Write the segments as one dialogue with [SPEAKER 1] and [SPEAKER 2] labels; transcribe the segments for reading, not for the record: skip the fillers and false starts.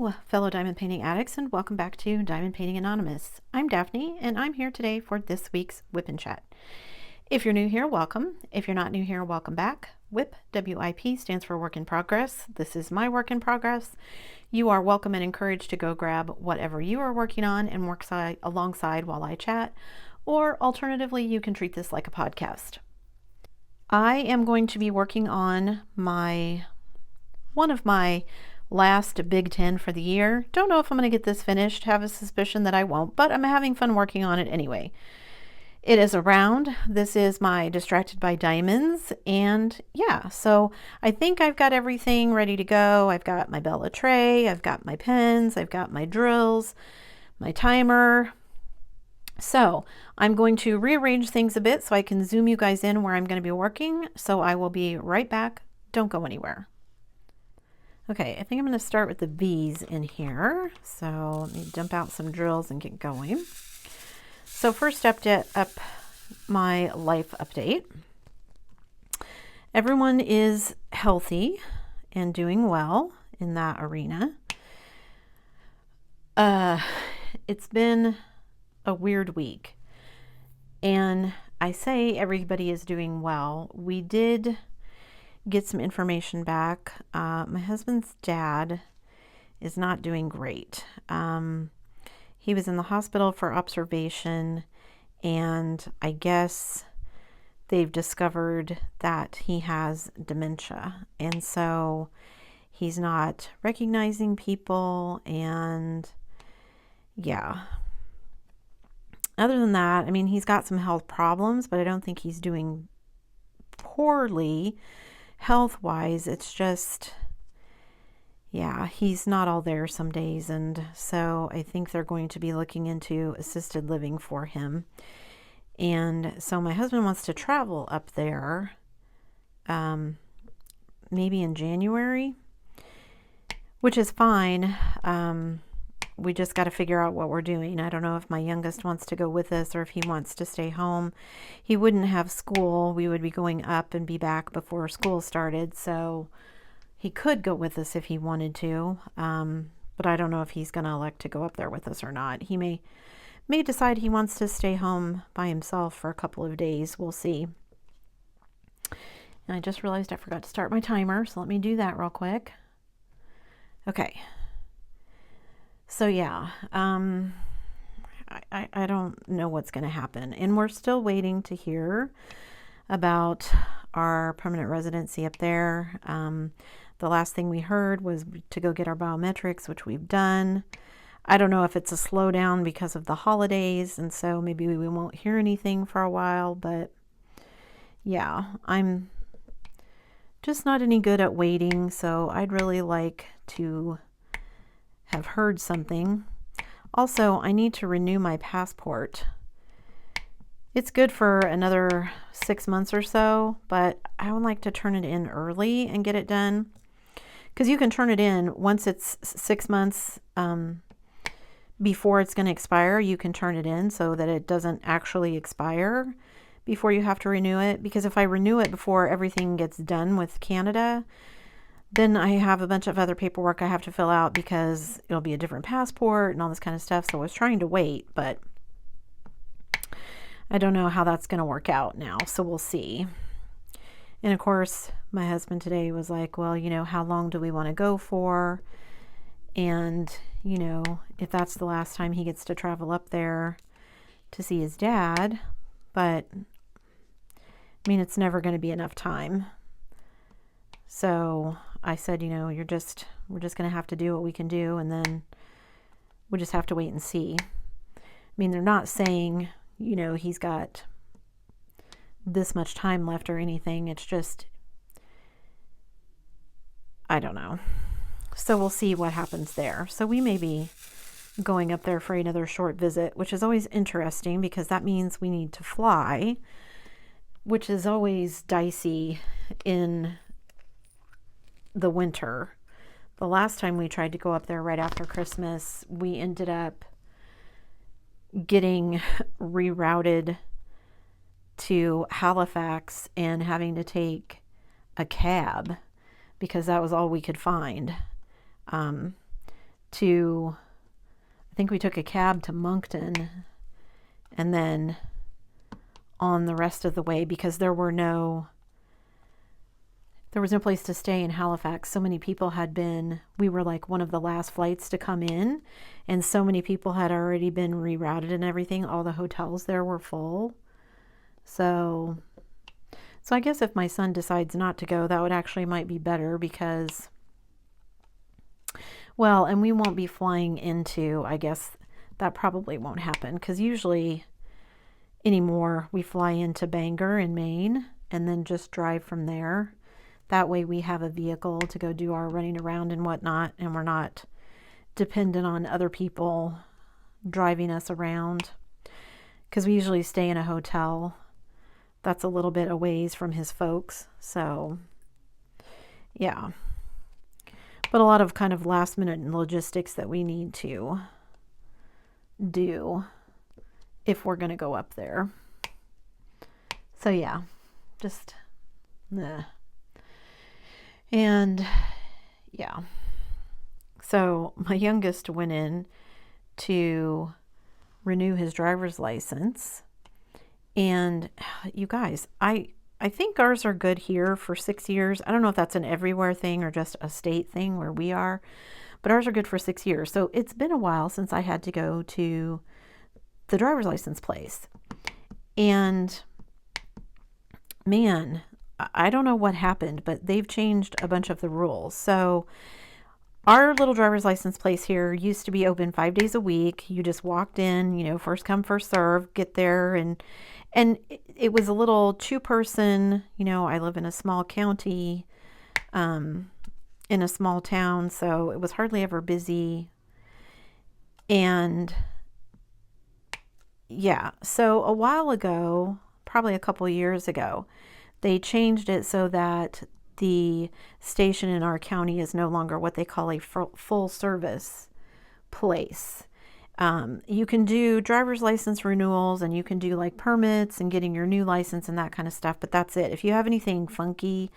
[SPEAKER 1] Hello, fellow diamond painting addicts, and welcome back to Diamond Painting Anonymous. I'm Daphne, and I'm here today for this week's WIP and Chat. If you're new here, welcome. If you're not new here, welcome back. WIP, W-I-P, stands for Work in Progress. This is my work in progress. You are welcome and encouraged to go grab whatever you are working on and work alongside while I chat, or alternatively, you can treat this like a podcast. I am going to be working on one of my last Big 10 for the year. Don't know if I'm going to get this finished. Have a suspicion that I won't, but I'm having fun working on it anyway. It is a round. This is my Distracted by Diamonds, and yeah, so I think I've got everything ready to go. I've got my Bella tray, I've got my pens, I've got my drills, my timer. So I'm going to rearrange things a bit so I can zoom you guys in where I'm going to be working. So I will be right back. Don't go anywhere. Okay, I think I'm going to start with the V's in here. So let me dump out some drills and get going. So first up my life update. Everyone is healthy and doing well in that arena. It's been a weird week. And I say everybody is doing well. We did get some information back. My husband's dad is not doing great. He was in the hospital for observation, and I guess they've discovered that he has dementia, and so he's not recognizing people, and yeah. Other than that, I mean, he's got some health problems, but I don't think he's doing poorly health-wise. It's just, yeah, he's not all there some days, and so I think they're going to be looking into assisted living for him. And so my husband wants to travel up there, maybe in January, which is fine. We just got to figure out what we're doing. I don't know if my youngest wants to go with us or if he wants to stay home. He wouldn't have school. We would be going up and be back before school started, so he could go with us if he wanted to, but I don't know if he's going to elect to go up there with us or not. He may decide he wants to stay home by himself for a couple of days. We'll see. And I just realized I forgot to start my timer, so let me do that real quick. Okay. So yeah, I don't know what's going to happen, and we're still waiting to hear about our permanent residency up there. The last thing we heard was to go get our biometrics, which we've done. I don't know if it's a slowdown because of the holidays, and so maybe we won't hear anything for a while, but yeah, I'm just not any good at waiting, so I'd really like to have heard something. Also, I need to renew my passport. It's good for another 6 months or so, but I would like to turn it in early and get it done. Because you can turn it in once it's 6 months before it's going to expire. You can turn it in so that it doesn't actually expire before you have to renew it. Because if I renew it before everything gets done with Canada, then I have a bunch of other paperwork I have to fill out because it'll be a different passport and all this kind of stuff. So I was trying to wait, but I don't know how that's going to work out now. So we'll see. And of course, my husband today was like, well, you know, how long do we want to go for? And, you know, if that's the last time he gets to travel up there to see his dad. But, I mean, it's never going to be enough time. So I said, you know, we're just going to have to do what we can do, and then we just have to wait and see. I mean, they're not saying, you know, he's got this much time left or anything. It's just, I don't know. So we'll see what happens there. So we may be going up there for another short visit, which is always interesting because that means we need to fly, which is always dicey in the winter. The last time we tried to go up there right after Christmas, we ended up getting rerouted to Halifax and having to take a cab because that was all we could find. to, I think we took a cab to Moncton and then on the rest of the way, because there was no place to stay in Halifax. So many people had been, we were like one of the last flights to come in, and so many people had already been rerouted and everything. All the hotels there were full. So I guess if my son decides not to go, that would actually might be better, because, well, and we won't be flying into, I guess that probably won't happen, because usually anymore we fly into Bangor in Maine and then just drive from there. That way we have a vehicle to go do our running around and whatnot, and we're not dependent on other people driving us around, because we usually stay in a hotel that's a little bit a ways from his folks. So yeah, but a lot of kind of last minute logistics that we need to do if we're going to go up there. So yeah, just and yeah, so my youngest went in to renew his driver's license, and you guys, I think ours are good here for 6 years. I don't know if that's an everywhere thing or just a state thing where we are, but ours are good for 6 years. So it's been a while since I had to go to the driver's license place, and man, I don't know what happened, but they've changed a bunch of the rules. So our little driver's license place here used to be open 5 days a week. You just walked in, you know, first come, first serve, get there. And it was a little 2-person, you know, I live in a small county, in a small town, so it was hardly ever busy. And yeah, so a while ago, probably a couple years ago, they changed it so that the station in our county is no longer what they call a full service place. You can do driver's license renewals, and you can do like permits and getting your new license and that kind of stuff, but that's it. If you have anything funky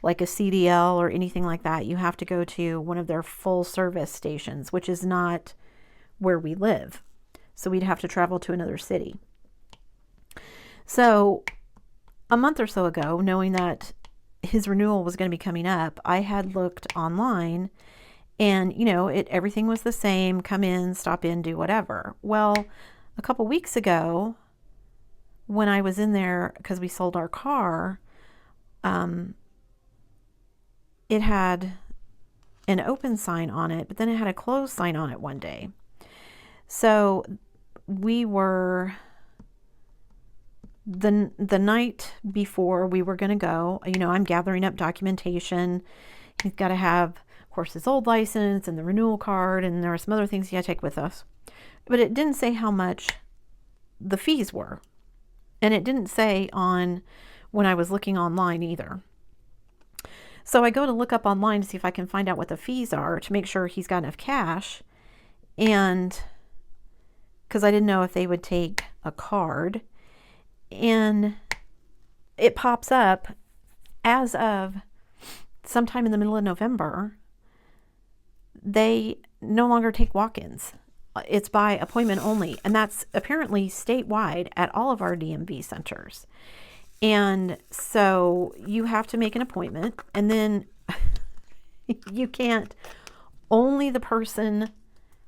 [SPEAKER 1] like a CDL or anything like that, you have to go to one of their full service stations, which is not where we live. So we'd have to travel to another city. So a month or so ago, knowing that his renewal was going to be coming up, I had looked online, and you know, everything was the same: come in, stop in, do whatever. Well, a couple weeks ago, when I was in there because we sold our car, it had an open sign on it, but then it had a closed sign on it one day. So we were, the night before we were going to go, you know, I'm gathering up documentation. He's got to have, of course, his old license and the renewal card, and there are some other things he had to take with us. But it didn't say how much the fees were. And it didn't say on when I was looking online either. So I go to look up online to see if I can find out what the fees are to make sure he's got enough cash. And because I didn't know if they would take a card. And it pops up as of sometime in the middle of November, they no longer take walk-ins. It's by appointment only. And that's apparently statewide at all of our DMV centers. And so you have to make an appointment, and then you can't, only the person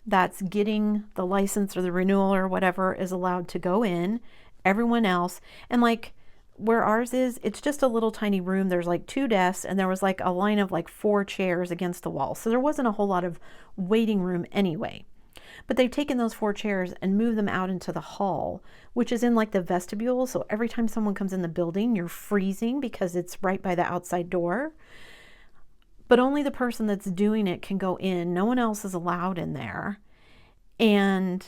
[SPEAKER 1] that's getting the license or the renewal or whatever is allowed to go in. Everyone else, and like where ours is, it's just a little tiny room. There's like 2 desks, and there was like a line of like 4 chairs against the wall. So there wasn't a whole lot of waiting room anyway. But they've taken those 4 chairs and moved them out into the hall, which is in like the vestibule. So every time someone comes in the building, you're freezing because it's right by the outside door. But only the person that's doing it can go in. No one else is allowed in there. And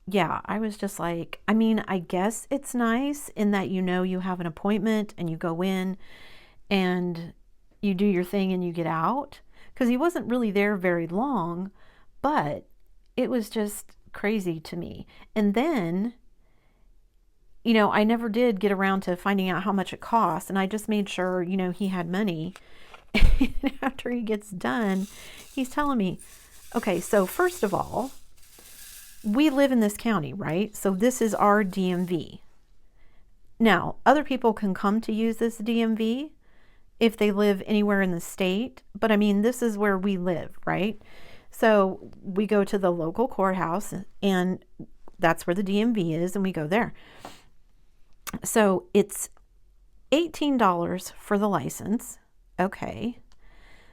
[SPEAKER 1] yeah, I was just like, I mean, I guess it's nice in that, you know, you have an appointment and you go in and you do your thing and you get out, because he wasn't really there very long, but it was just crazy to me. And then, you know, I never did get around to finding out how much it cost, and I just made sure, you know, he had money And after he gets done, he's telling me, okay, so first of all, we live in this county, right? So this is our DMV. Now, other people can come to use this DMV if they live anywhere in the state, but I mean, this is where we live, right? So we go to the local courthouse, and that's where the DMV is, and we go there. So it's $18 for the license. Okay.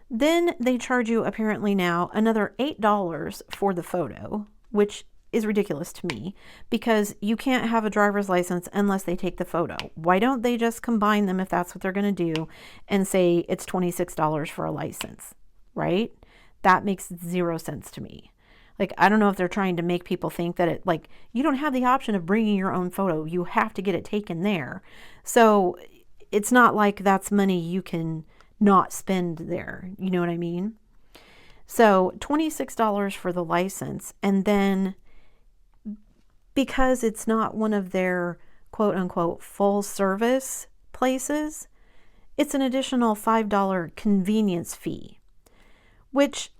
[SPEAKER 1] Then they charge you apparently now another $8 for the photo, which is ridiculous to me because you can't have a driver's license unless they take the photo. Why don't they just combine them if that's what they're going to do and say it's $26 for a license, right? That makes zero sense to me. Like, I don't know if they're trying to make people think that it, like, you don't have the option of bringing your own photo. You have to get it taken there. So it's not like that's money you can not spend there. You know what I mean? So $26 for the license. And then because it's not one of their quote unquote full service places, it's an additional $5 convenience fee, which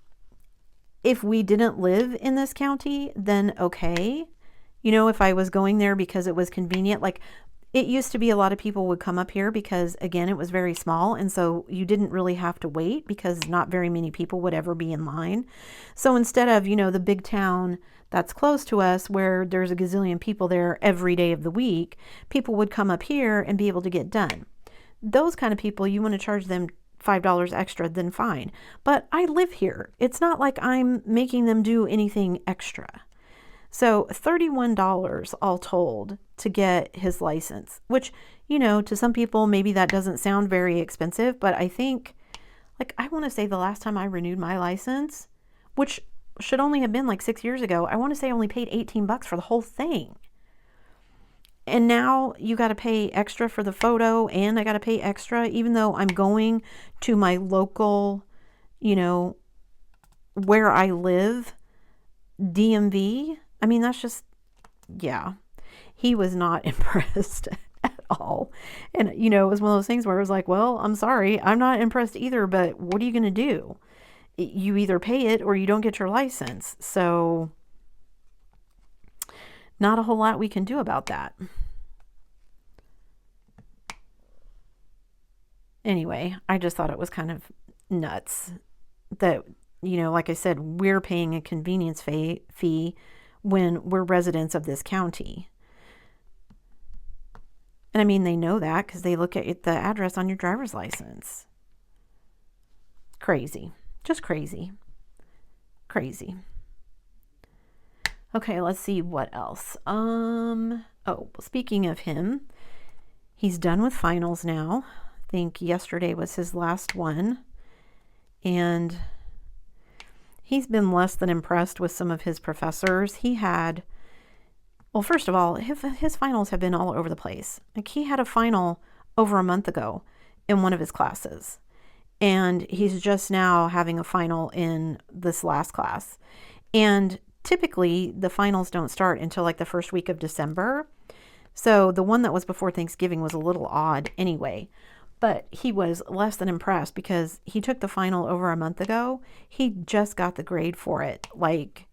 [SPEAKER 1] if we didn't live in this county, then okay. You know, if I was going there because it was convenient, like it used to be a lot of people would come up here because again, it was very small. And so you didn't really have to wait because not very many people would ever be in line. So instead of, you know, the big town that's close to us where there's a gazillion people there every day of the week, people would come up here and be able to get done. Those kind of people, you want to charge them $5 extra, then fine. But I live here. It's not like I'm making them do anything extra. So $31 all told to get his license, which, you know, to some people, maybe that doesn't sound very expensive, but I think, like, I want to say the last time I renewed my license, which should only have been like 6 years ago, I want to say I only paid $18 for the whole thing. And now you got to pay extra for the photo, and I got to pay extra, even though I'm going to my local, you know, where I live, DMV. I mean, that's just, yeah, he was not impressed at all. And, you know, it was one of those things where it was like, well, I'm sorry, I'm not impressed either, but what are you going to do? You either pay it or you don't get your license. So not a whole lot we can do about that. Anyway, I just thought it was kind of nuts that, you know, like I said, we're paying a convenience fee when we're residents of this county. And I mean, they know that because they look at the address on your driver's license. Crazy. Just crazy. Crazy. Okay, let's see what else. Oh, speaking of him, he's done with finals now. I think yesterday was his last one. And he's been less than impressed with some of his professors. He had, well, first of all, his finals have been all over the place. Like, he had a final over a month ago in one of his classes. And he's just now having a final in this last class. And typically the finals don't start until like the first week of December. So the one that was before Thanksgiving was a little odd anyway. But he was less than impressed because he took the final over a month ago. He just got the grade for it like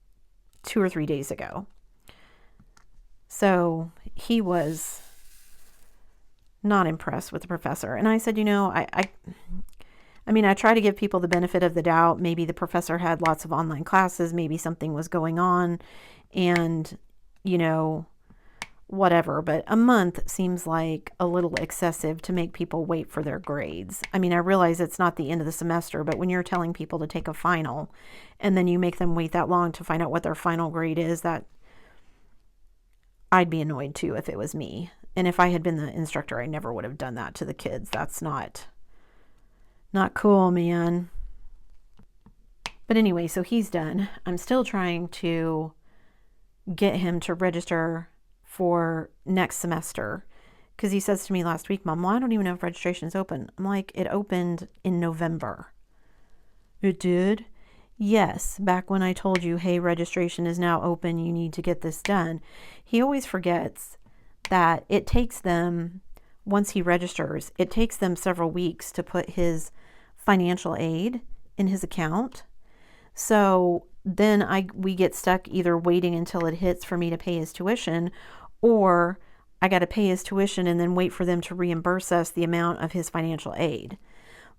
[SPEAKER 1] 2 or 3 days ago. So he was not impressed with the professor. And I said, you know, I mean, I try to give people the benefit of the doubt. Maybe the professor had lots of online classes. Maybe something was going on and, you know, whatever. But a month seems like a little excessive to make people wait for their grades. I mean, I realize it's not the end of the semester, but when you're telling people to take a final and then you make them wait that long to find out what their final grade is, that I'd be annoyed too if it was me. And if I had been the instructor, I never would have done that to the kids. That's not cool, man. But anyway, so he's done. I'm still trying to get him to register for next semester because he says to me last week, Mom, well, I don't even know if registration is open. I'm like, it opened in November. It did? Yes, back when I told you, hey, registration is now open, you need to get this done. He always forgets that it takes them, once he registers, it takes them several weeks to put his financial aid in his account. So then we get stuck either waiting until it hits for me to pay his tuition, or I got to pay his tuition and then wait for them to reimburse us the amount of his financial aid.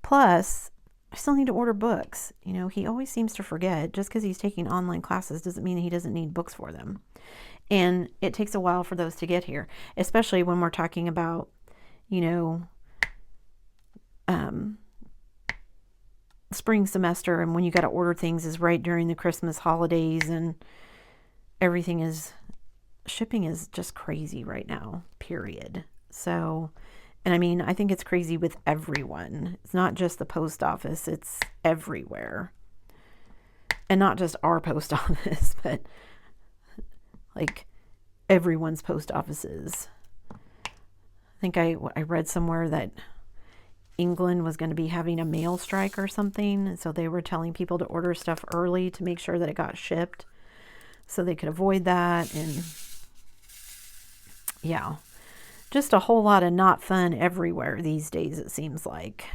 [SPEAKER 1] Plus, I still need to order books. You know, he always seems to forget. Just because he's taking online classes doesn't mean he doesn't need books for them. And it takes a while for those to get here, especially when we're talking about, you know, spring semester, and when you got to order things is right during the Christmas holidays, and shipping is just crazy right now, period. So, and I mean, I think it's crazy with everyone. It's not just the post office, it's everywhere. And not just our post office, but like everyone's post offices. I think I read somewhere that England was going to be having a mail strike or something, and so they were telling people to order stuff early to make sure that it got shipped so they could avoid that. And yeah, just a whole lot of not fun everywhere these days, it seems like.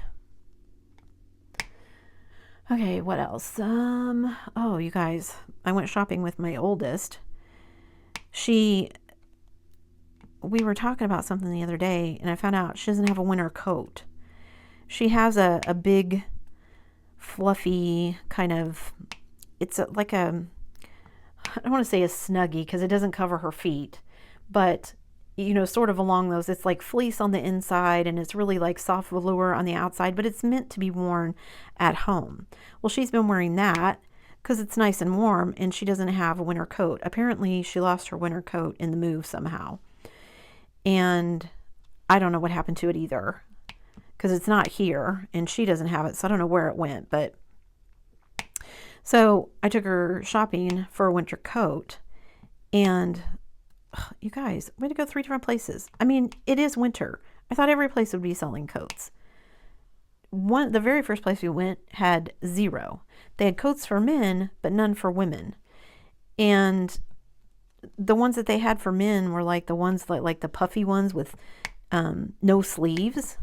[SPEAKER 1] Okay, what else? Oh, you guys, I went shopping with my oldest. We were talking about something the other day, and I found out she doesn't have a winter coat. She has a big, fluffy kind of, it's like I don't want to say a Snuggie because it doesn't cover her feet, but, you know, sort of along those. It's like fleece on the inside, and it's really like soft velour on the outside, but it's meant to be worn at home. Well, she's been wearing that because it's nice and warm, and she doesn't have a winter coat. Apparently, she lost her winter coat in the move somehow. And I don't know what happened to it either, because it's not here and she doesn't have it, so I don't know where it went. But so I took her shopping for a winter coat, and you guys, we had to go 3 different places. I mean, it is winter. I thought every place would be selling coats. The very first place we went had 0. They had coats for men, but none for women. And the ones that they had for men were like the ones like the puffy ones with no sleeves.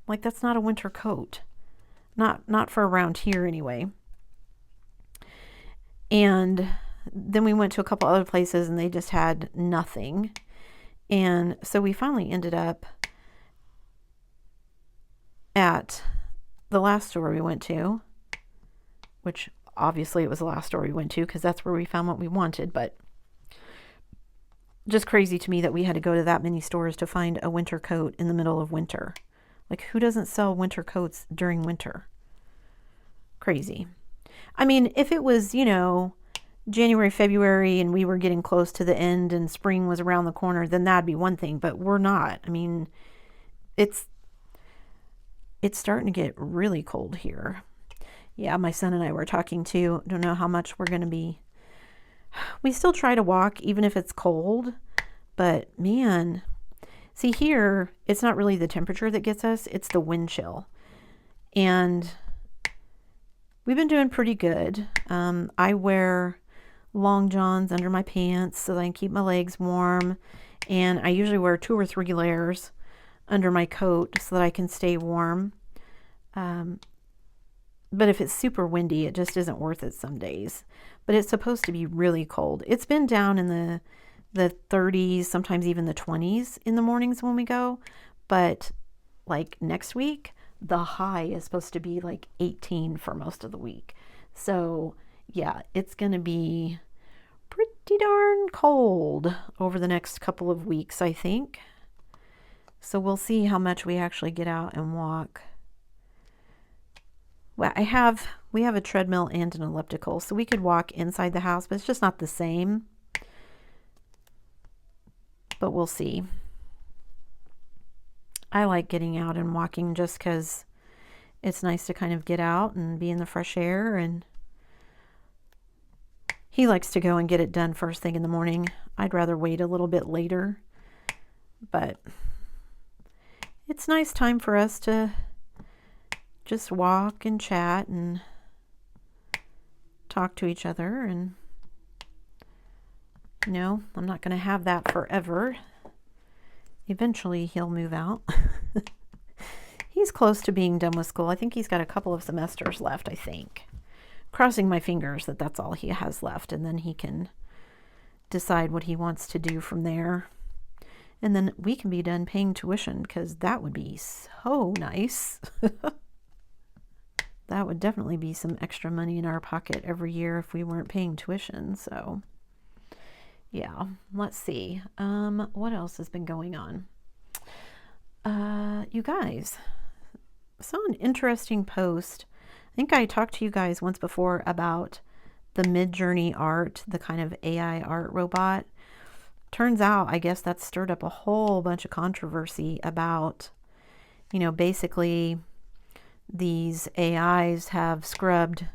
[SPEAKER 1] Like, that's not a winter coat. Not for around here anyway. And then we went to a couple other places, and they just had nothing. And so we finally ended up at the last store we went to, which obviously it was the last store we went to because that's where we found what we wanted. But just crazy to me that we had to go to that many stores to find a winter coat in the middle of winter. Like, who doesn't sell winter coats during winter? Crazy. I mean, if it was, you know, January, February, and we were getting close to the end and spring was around the corner, then that'd be one thing, but we're not. I mean, it's starting to get really cold here. Yeah, my son and I were talking too. Don't know how much we're going to be. We still try to walk even if it's cold, but man, see, here, it's not really the temperature that gets us, it's the wind chill. And we've been doing pretty good. I wear long johns under my pants so that I can keep my legs warm. And I usually wear 2 or 3 layers under my coat so that I can stay warm. But if it's super windy, it just isn't worth it some days. But it's supposed to be really cold. It's been down in the 30s, sometimes even the 20s in the mornings when we go. But like next week, the high is supposed to be like 18 for most of the week. So yeah, it's going to be pretty darn cold over the next couple of weeks, I think. So we'll see how much we actually get out and walk. Well, we have a treadmill and an elliptical, so we could walk inside the house, but it's just not the same. But we'll see. I like getting out and walking just because it's nice to kind of get out and be in the fresh air. And he likes to go and get it done first thing in the morning. I'd rather wait a little bit later. But it's nice time for us to just walk and chat and talk to each other. And, you know, I'm not going to have that forever. Eventually he'll move out. he's close to being done with school. I think he's got a couple of semesters left, I think. Crossing my fingers that that's all he has left, and then he can decide what he wants to do from there. And then we can be done paying tuition, because that would be so nice. That would definitely be some extra money in our pocket every year if we weren't paying tuition. So yeah, let's see. What else has been going on? You guys, I saw an interesting post. I think I talked to you guys once before about the Midjourney art, the kind of AI art robot. Turns out, I guess that stirred up a whole bunch of controversy about, you know, basically these AIs have scrubbed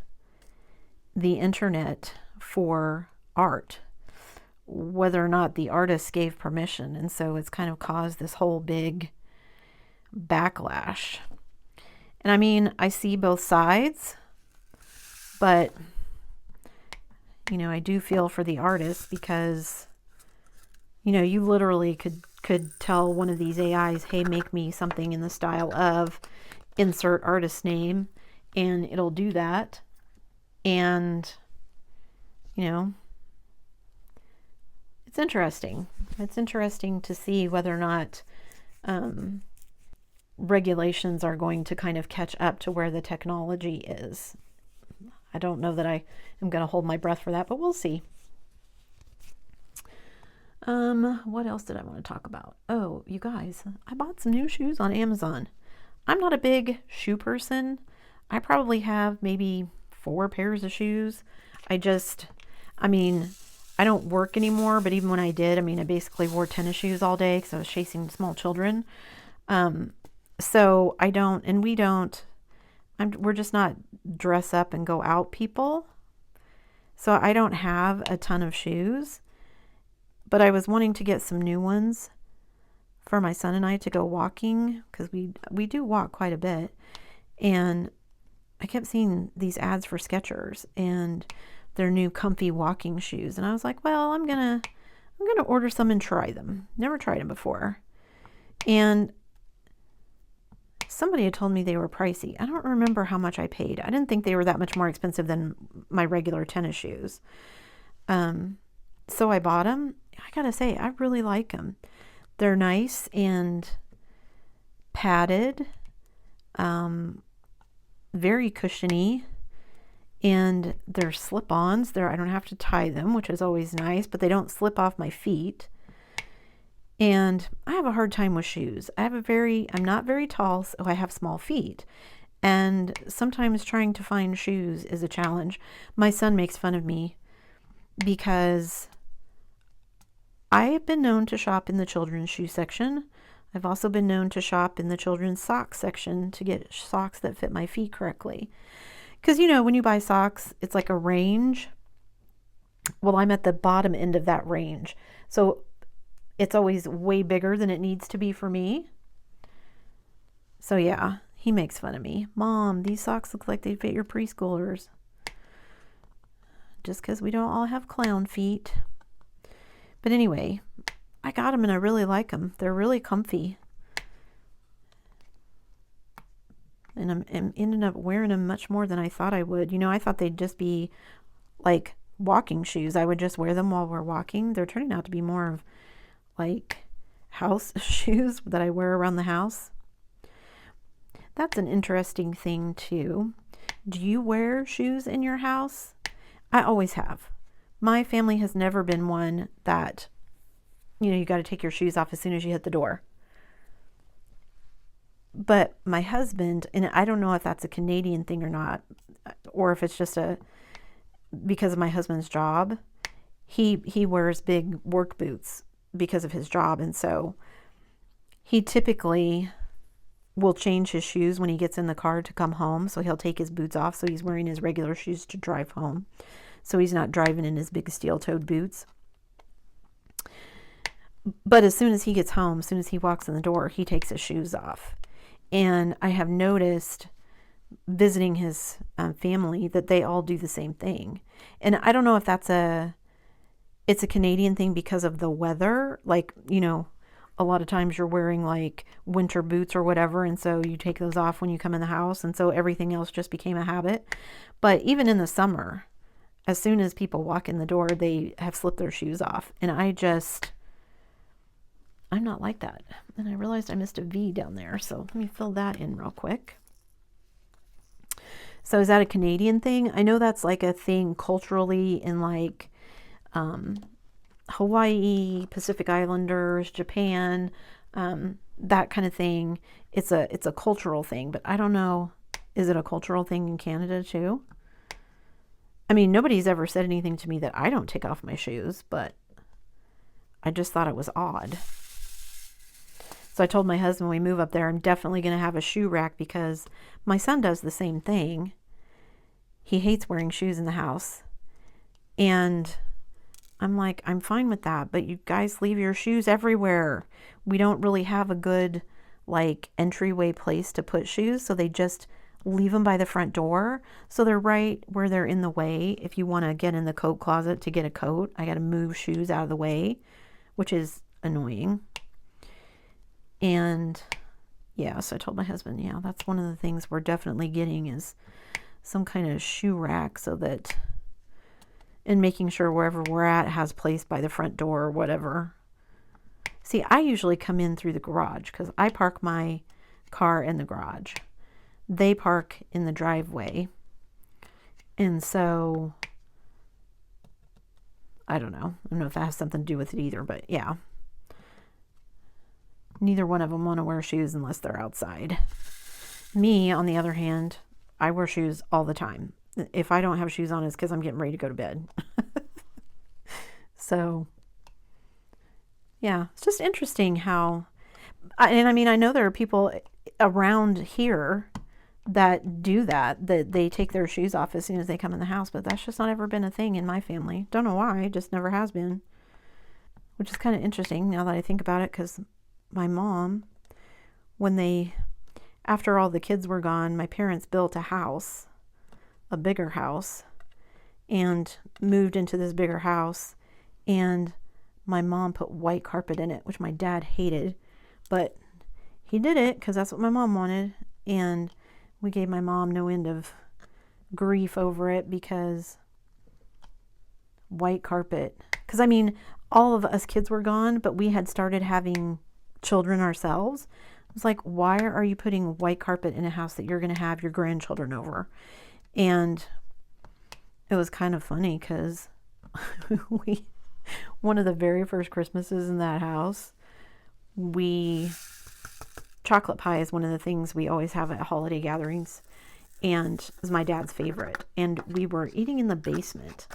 [SPEAKER 1] the internet for art, whether or not the artist gave permission. And so it's kind of caused this whole big backlash. And I mean, I see both sides, but, you know, I do feel for the artist, because, you know, you literally could tell one of these AIs, hey, make me something in the style of insert artist name, and it'll do that. And, you know, it's interesting. It's interesting to see whether or not regulations are going to kind of catch up to where the technology is. I don't know that I am going to hold my breath for that, but we'll see. What else did I want to talk about? Oh, you guys, I bought some new shoes on Amazon. I'm not a big shoe person. I probably have maybe 4 pairs of shoes. I mean, I don't work anymore, but even when I did, I mean, I basically wore tennis shoes all day because I was chasing small children. So I don't, and we don't, we're just not dress up and go out people. So I don't have a ton of shoes, but I was wanting to get some new ones for my son and I to go walking, because we do walk quite a bit. And I kept seeing these ads for Skechers and their new comfy walking shoes. And I was like, well, I'm gonna order some and try them. Never tried them before. And somebody had told me they were pricey. I don't remember how much I paid. I didn't think they were that much more expensive than my regular tennis shoes. So I bought them. I gotta say, I really like them. They're nice and padded, very cushiony, and they're slip-ons. I don't have to tie them, which is always nice, but they don't slip off my feet. And I have a hard time with shoes. I'm not very tall, so I have small feet. And sometimes trying to find shoes is a challenge. My son makes fun of me because I have been known to shop in the children's shoe section. I've also been known to shop in the children's sock section to get socks that fit my feet correctly. Because, you know, when you buy socks, it's like a range. Well, I'm at the bottom end of that range. So it's always way bigger than it needs to be for me. So yeah, he makes fun of me. Mom, these socks look like they fit your preschoolers. Just because we don't all have clown feet. But anyway, I got them and I really like them. They're really comfy. And I'm ended up wearing them much more than I thought I would. You know, I thought they'd just be like walking shoes. I would just wear them while we're walking. They're turning out to be more of like house shoes that I wear around the house. That's an interesting thing too. Do you wear shoes in your house? I always have. My family has never been one that, you know, you got to take your shoes off as soon as you hit the door. But my husband, and I don't know if that's a Canadian thing or not, or if it's just because of my husband's job, he wears big work boots because of his job. And so he typically will change his shoes when he gets in the car to come home. So he'll take his boots off. So he's wearing his regular shoes to drive home. So he's not driving in his big steel-toed boots. But as soon as he gets home, as soon as he walks in the door, he takes his shoes off. And I have noticed visiting his family that they all do the same thing. And I don't know if it's a Canadian thing because of the weather. Like, you know, a lot of times you're wearing like winter boots or whatever, and so you take those off when you come in the house, and so everything else just became a habit. But even in the summer, as soon as people walk in the door, they have slipped their shoes off, and I'm not like that. And I realized I missed a V down there, so let me fill that in real quick. So is that a Canadian thing? I know that's like a thing culturally in like Hawaii, Pacific Islanders, Japan, that kind of thing. It's a cultural thing, but I don't know. Is it a cultural thing in Canada too? I mean, nobody's ever said anything to me that I don't take off my shoes, but I just thought it was odd. So I told my husband when we move up there, I'm definitely going to have a shoe rack because my son does the same thing. He hates wearing shoes in the house. And I'm like, I'm fine with that, but you guys leave your shoes everywhere. We don't really have a good like entryway place to put shoes, so they just leave them by the front door. So they're right where they're in the way. If you want to get in the coat closet to get a coat, I got to move shoes out of the way, which is annoying. And yeah, so I told my husband, yeah, that's one of the things we're definitely getting is some kind of shoe rack so that, and making sure wherever we're at has place by the front door or whatever. See, I usually come in through the garage because I park my car in the garage. They park in the driveway. And so, I don't know. I don't know if that has something to do with it either, but yeah. Neither one of them want to wear shoes unless they're outside. Me, on the other hand, I wear shoes all the time. If I don't have shoes on, it's because I'm getting ready to go to bed. So, yeah, it's just interesting how, and I mean, I know there are people around here that do that they take their shoes off as soon as they come in the house, but that's just not ever been a thing in my family. Don't know why, it just never has been. Which is kind of interesting now that I think about it, because my mom, after all the kids were gone, my parents built a house, a bigger house, and moved into this bigger house, and my mom put white carpet in it, which my dad hated, but he did it because that's what my mom wanted, and we gave my mom no end of grief over it because white carpet, because I mean, all of us kids were gone, but we had started having children ourselves. It's like, why are you putting white carpet in a house that you're going to have your grandchildren over? And it was kind of funny because one of the very first Christmases in that house, chocolate pie is one of the things we always have at holiday gatherings, and is my dad's favorite. And we were eating in the basement.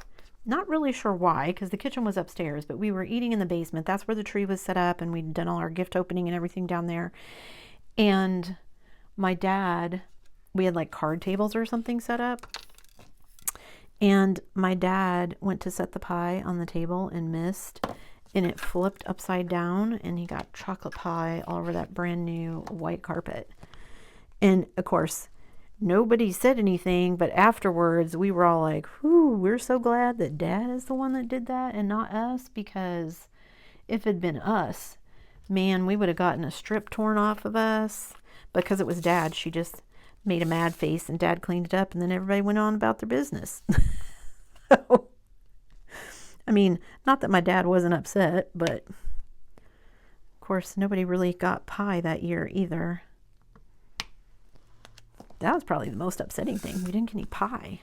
[SPEAKER 1] Not really sure why, because the kitchen was upstairs, but we were eating in the basement. That's where the tree was set up, and we'd done all our gift opening and everything down there. And my dad, we had like card tables or something set up. And my dad went to set the pie on the table and missed, and it flipped upside down, and he got chocolate pie all over that brand new white carpet. And of course, nobody said anything, but afterwards we were all like, whew, we're so glad that Dad is the one that did that and not us, because if it had been us, man, we would have gotten a strip torn off of us. Because it was Dad, she just made a mad face, and Dad cleaned it up, and then everybody went on about their business. So, I mean, not that my dad wasn't upset, but of course nobody really got pie that year either. That was probably the most upsetting thing. We didn't get any pie.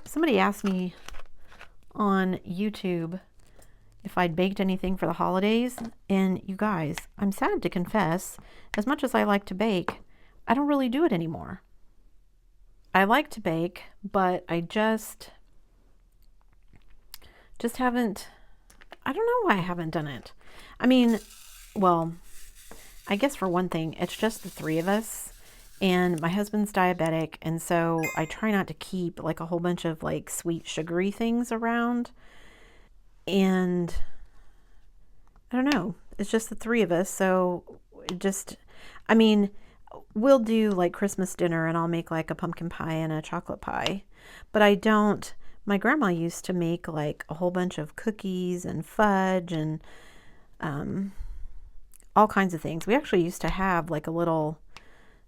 [SPEAKER 1] Somebody asked me on YouTube if I'd baked anything for the holidays, and you guys, I'm sad to confess, as much as I like to bake, I don't really do it anymore. I like to bake, but I just haven't, I don't know why I haven't done it. I mean, well, I guess for one thing, it's just the three of us, and my husband's diabetic, and so I try not to keep like a whole bunch of like sweet sugary things around. And I don't know, it's just the three of us, so I mean, we'll do like Christmas dinner, and I'll make like a pumpkin pie and a chocolate pie, but my grandma used to make like a whole bunch of cookies and fudge, and all kinds of things. We actually used to have like a little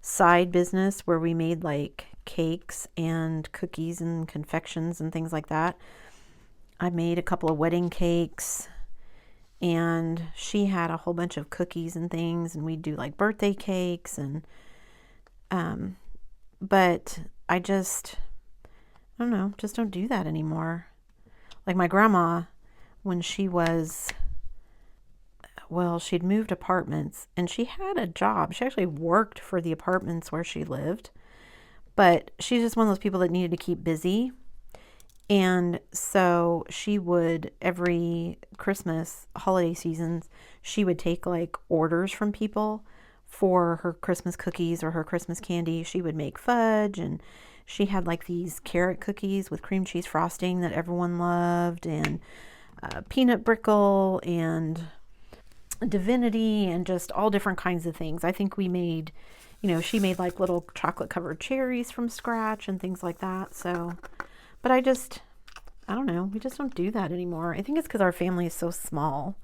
[SPEAKER 1] side business where we made like cakes and cookies and confections and things like that. I made a couple of wedding cakes, and she had a whole bunch of cookies and things, and we'd do like birthday cakes, and but I don't know, just don't do that anymore. Like my grandma, when she was, well, she'd moved apartments and she had a job. She actually worked for the apartments where she lived, but she's just one of those people that needed to keep busy. And so she would, every Christmas holiday seasons, she would take like orders from people for her Christmas cookies or her Christmas candy. She would make fudge, and she had like these carrot cookies with cream cheese frosting that everyone loved, and peanut brickle and divinity, and just all different kinds of things. I think we made, she made like little chocolate covered cherries from scratch and things like that. So, but I don't know, we just don't do that anymore. I think it's because our family is so small.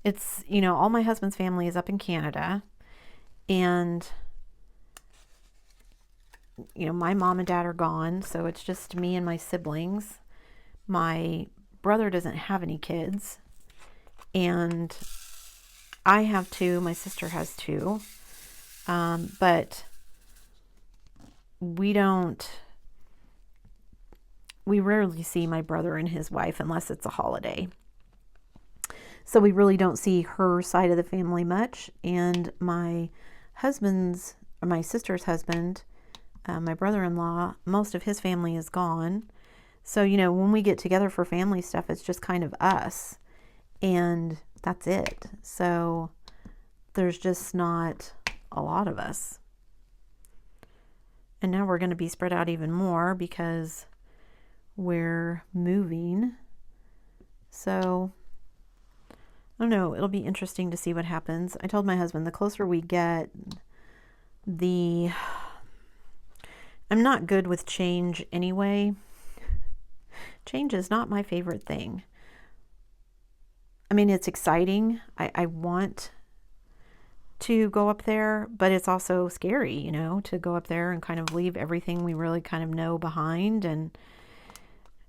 [SPEAKER 1] It's, all my husband's family is up in Canada, and my mom and dad are gone, so it's just me and my siblings. My brother doesn't have any kids, and I have two. My sister has two, but we rarely see my brother and his wife unless it's a holiday. So we really don't see her side of the family much. And my sister's husband, my brother-in-law, most of his family is gone. So, when we get together for family stuff, it's just kind of us, and that's it. So there's just not a lot of us. And now we're going to be spread out even more because we're moving. So I don't know, it'll be interesting to see what happens. I told my husband the closer we get, I'm not good with change anyway. Change is not my favorite thing. I mean, it's exciting. I want to go up there, but it's also scary, to go up there and kind of leave everything we really kind of know behind. And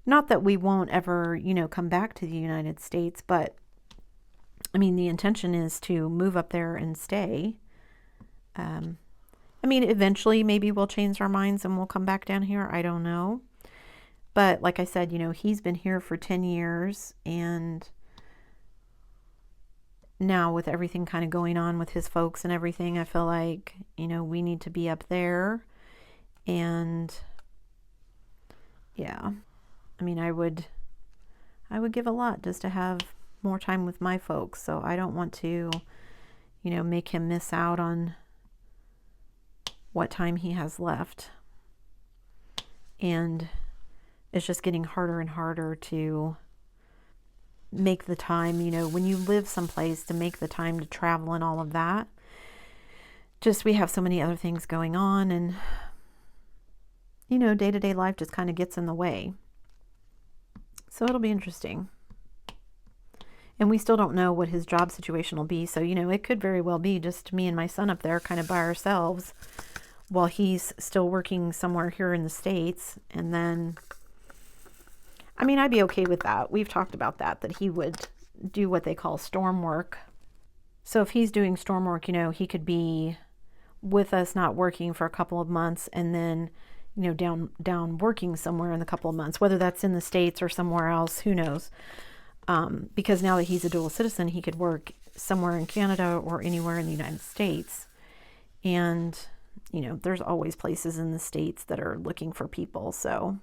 [SPEAKER 1] not that we won't ever, come back to the United States, but I mean, the intention is to move up there and stay. Eventually maybe we'll change our minds and we'll come back down here. I don't know. But like I said, he's been here for 10 years, and now with everything kind of going on with his folks and everything, I feel like, we need to be up there. And yeah, I would give a lot just to have more time with my folks. So I don't want to, make him miss out on what time he has left. And it's just getting harder and harder to make the time, when you live someplace, to make the time to travel and all of that. Just, we have so many other things going on, and, day-to-day life just kind of gets in the way. So it'll be interesting. And we still don't know what his job situation will be. So, it could very well be just me and my son up there kind of by ourselves while he's still working somewhere here in the States. And then, I'd be okay with that. We've talked about that he would do what they call storm work. So if he's doing storm work, he could be with us not working for a couple of months, and then, down working somewhere in a couple of months, whether that's in the States or somewhere else, who knows? Because now that he's a dual citizen, he could work somewhere in Canada or anywhere in the United States. And, there's always places in the States that are looking for people. So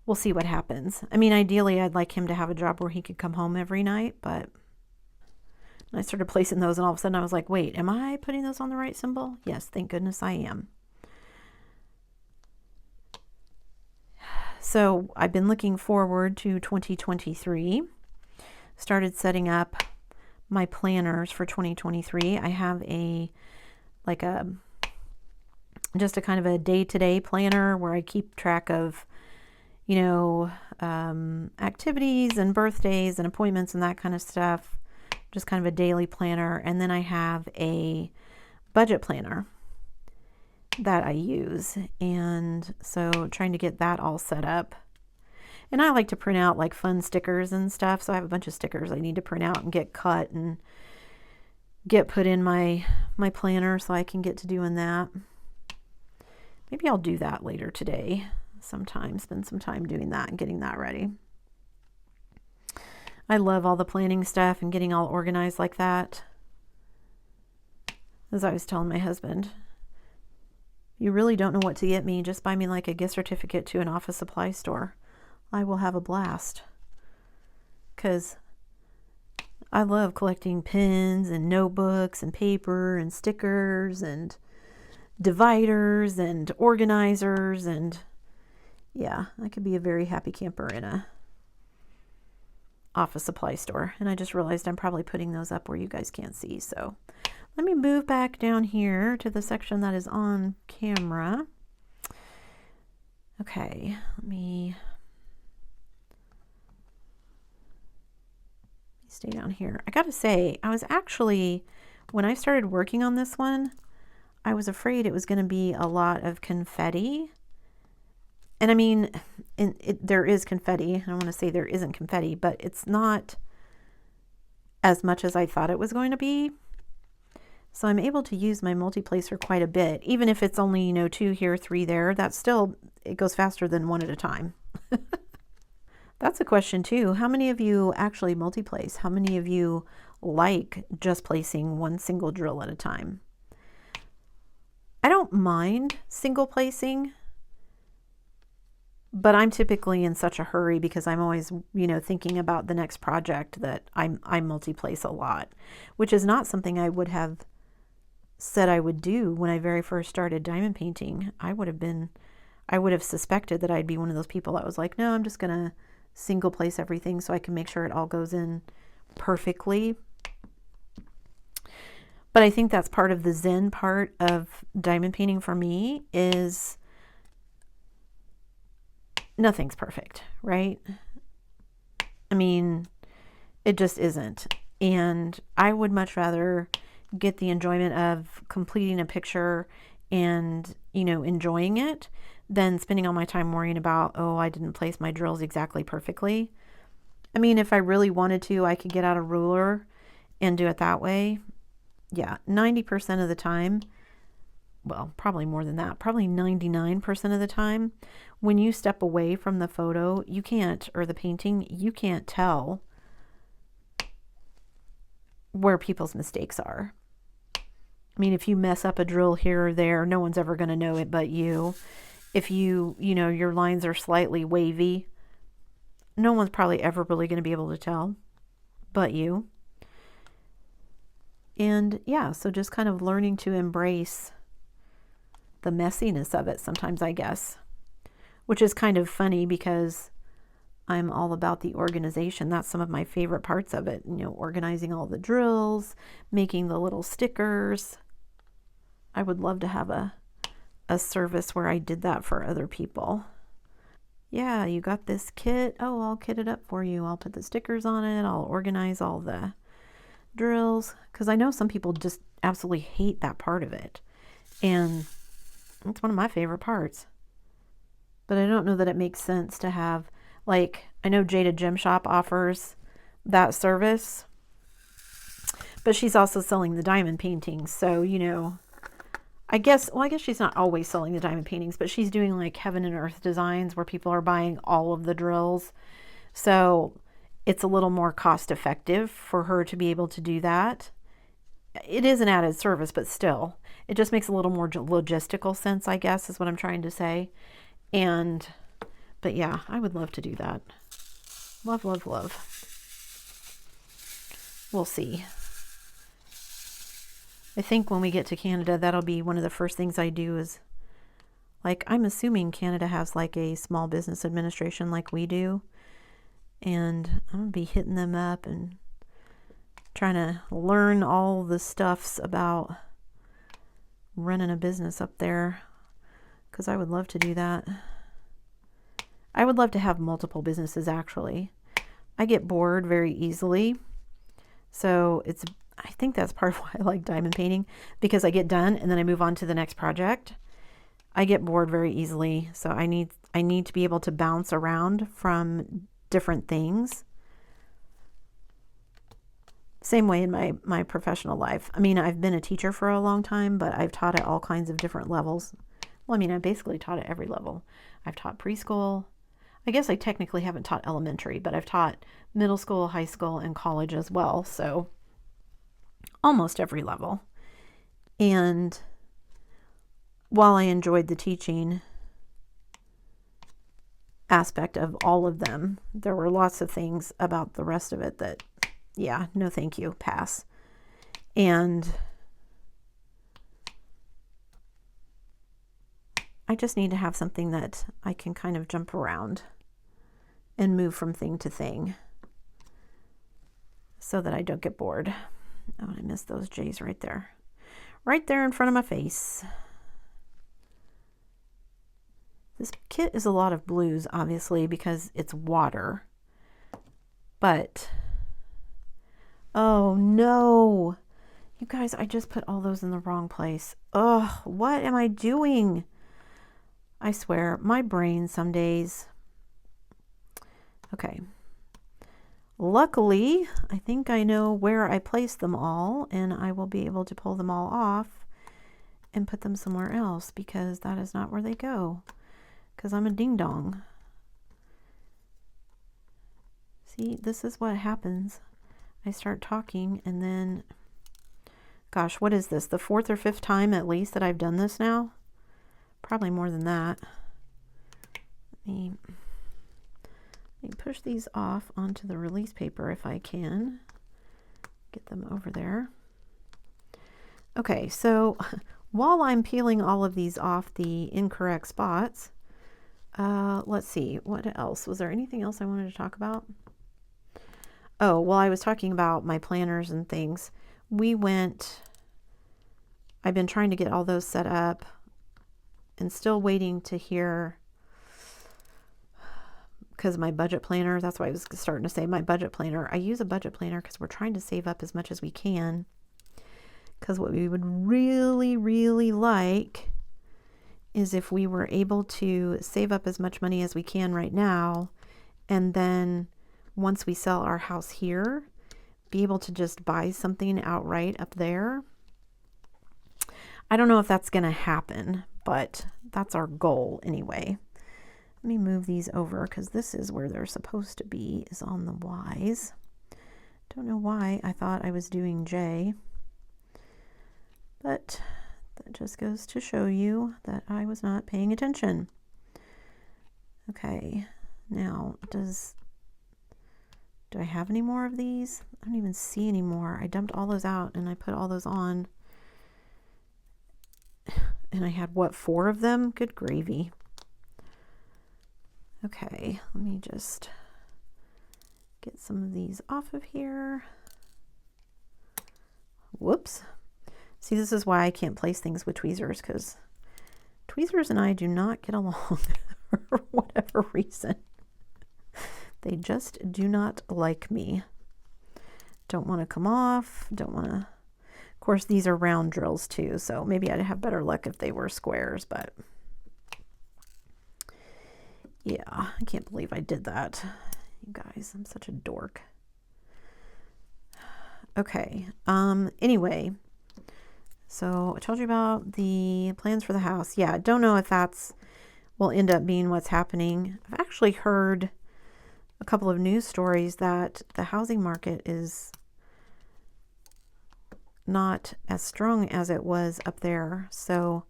[SPEAKER 1] we'll see what happens. Ideally, I'd like him to have a job where he could come home every night, but I started placing those, and all of a sudden I was like, wait, am I putting those on the right symbol? Yes, thank goodness I am. So I've been looking forward to 2023. Started setting up my planners for 2023. I have just a kind of a day-to-day planner where I keep track of, activities and birthdays and appointments and that kind of stuff. just kind of a daily planner. And then I have a budget planner that I use. And so trying to get that all set up. And I like to print out like fun stickers and stuff. So I have a bunch of stickers I need to print out and get cut and get put in my planner so I can get to doing that. Maybe I'll do that later today sometime, spend some time doing that and getting that ready. I love all the planning stuff and getting all organized like that. As I was telling my husband, you really don't know what to get me, just buy me like a gift certificate to an office supply store. I will have a blast. Because I love collecting pens and notebooks and paper and stickers and dividers and organizers, and yeah, I could be a very happy camper in a office supply store. And I just realized I'm probably putting those up where you guys can't see. So let me move back down here to the section that is on camera. Okay, let me stay down here. I gotta say, I was actually, when I started working on this one, I was afraid it was going to be a lot of confetti. And I mean, there is confetti. I don't want to say there isn't confetti, but it's not as much as I thought it was going to be. So I'm able to use my multi-placer quite a bit. Even if it's only, 2 here, 3 there, that's still, it goes faster than 1 at a time. That's a question too. How many of you actually multi-place? How many of you like just placing one single drill at a time? I don't mind single placing, but I'm typically in such a hurry because I'm always, thinking about the next project that I multi-place a lot, which is not something I would have said I would do when I very first started diamond painting. I would have suspected that I'd be one of those people that was like, no, I'm just going to single place everything so I can make sure it all goes in perfectly. But I think that's part of the Zen part of diamond painting for me is nothing's perfect, right? I mean, it just isn't. And I would much rather get the enjoyment of completing a picture and, enjoying it than spending all my time worrying about, oh, I didn't place my drills exactly perfectly. I mean, if I really wanted to, I could get out a ruler and do it that way. Yeah, 90% of the time, well, probably more than that, probably 99% of the time, when you step away from the photo, you can't, or the painting, you can't tell where people's mistakes are. I mean, if you mess up a drill here or there, no one's ever going to know it but you. If your lines are slightly wavy, no one's probably ever really going to be able to tell but you. And yeah, so just kind of learning to embrace the messiness of it sometimes, I guess, which is kind of funny because I'm all about the organization. That's some of my favorite parts of it, organizing all the drills, making the little stickers. I would love to have a service where I did that for other people. Yeah, you got this kit. Oh, I'll kit it up for you. I'll put the stickers on it. I'll organize all the drills, because I know some people just absolutely hate that part of it, and it's one of my favorite parts. But I don't know that it makes sense to have, like, I know Jada Gem Shop offers that service, but she's also selling the diamond paintings, so I guess she's not always selling the diamond paintings, but she's doing like heaven and earth designs where people are buying all of the drills, so it's a little more cost effective for her to be able to do that. It is an added service, but still, it just makes a little more logistical sense, I guess, is what I'm trying to say. But yeah, I would love to do that. Love, love, love. We'll see. I think when we get to Canada, that'll be one of the first things I do is, like, I'm assuming Canada has like a small business administration like we do. And I'm going to be hitting them up and trying to learn all the stuffs about running a business up there, because I would love to do that. I would love to have multiple businesses, actually. I get bored very easily. So I think that's part of why I like diamond painting, because I get done and then I move on to the next project. I get bored very easily, so I need to be able to bounce around from different things. Same way in my professional life. I mean, I've been a teacher for a long time, but I've taught at all kinds of different levels. Well, I mean, I basically taught at every level. I've taught preschool. I guess I technically haven't taught elementary, but I've taught middle school, high school, and college as well. So almost every level. And while I enjoyed the teaching aspect of all of them, there were lots of things about the rest of it that, yeah, no thank you, pass. And I just need to have something that I can kind of jump around and move from thing to thing so that I don't get bored. Oh, I missed those J's right there. Right there in front of my face. This kit is a lot of blues, obviously, because it's water. But, oh no. You guys, I just put all those in the wrong place. Ugh, what am I doing? I swear, my brain some days. Okay. Luckily, I think I know where I placed them all, and I will be able to pull them all off and put them somewhere else, because that is not where they go. Because I'm a ding-dong. See, this is what happens. I start talking, and then, gosh, what is this? The 4th or 5th time at least that I've done this now? Probably more than that. Let me push these off onto the release paper if I can. Get them over there. Okay, so while I'm peeling all of these off the incorrect spots, let's see, what else? Was there anything else I wanted to talk about? Oh, well, I was talking about my planners and things. I've been trying to get all those set up and still waiting to hear, because my budget planner, that's why I was starting to say my budget planner. I use a budget planner because we're trying to save up as much as we can. Because what we would really, really like is if we were able to save up as much money as we can right now, and then once we sell our house here, be able to just buy something outright up there. I don't know if that's going to happen, but that's our goal anyway. Let me move these over because this is where they're supposed to be, is on the Y's. Don't know why I thought I was doing J, but that just goes to show you that I was not paying attention. Okay, now do I have any more of these? I don't even see any more. I dumped all those out and I put all those on. And I had, what, 4 of them? Good gravy. Okay, let me just get some of these off of here. Whoops. See, this is why I can't place things with tweezers, because tweezers and I do not get along for whatever reason. They just do not like me. Don't want to come off, don't want to. Of course, these are round drills too, so maybe I'd have better luck if they were squares, but yeah, I can't believe I did that. You guys, I'm such a dork. Okay, anyway, so I told you about the plans for the house. Yeah, I don't know if that's will end up being what's happening. I've actually heard a couple of news stories that the housing market is not as strong as it was up there, so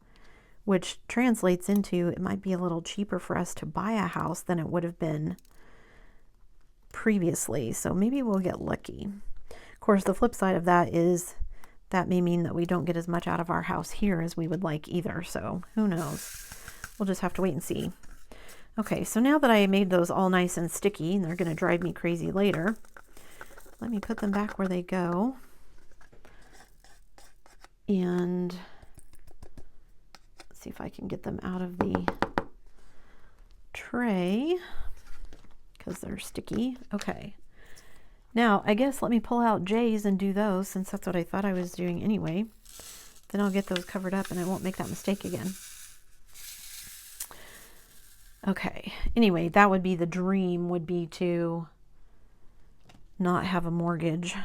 [SPEAKER 1] which translates into it might be a little cheaper for us to buy a house than it would have been previously, so maybe we'll get lucky. Of course, the flip side of that is that may mean that we don't get as much out of our house here as we would like either, so who knows. We'll just have to wait and see. Okay, so now that I made those all nice and sticky, and they're going to drive me crazy later, let me put them back where they go. And let's see if I can get them out of the tray because they're sticky. Okay. Now, I guess let me pull out J's and do those, since that's what I thought I was doing anyway. Then I'll get those covered up and I won't make that mistake again. Okay, anyway, that would be the dream, would be to not have a mortgage.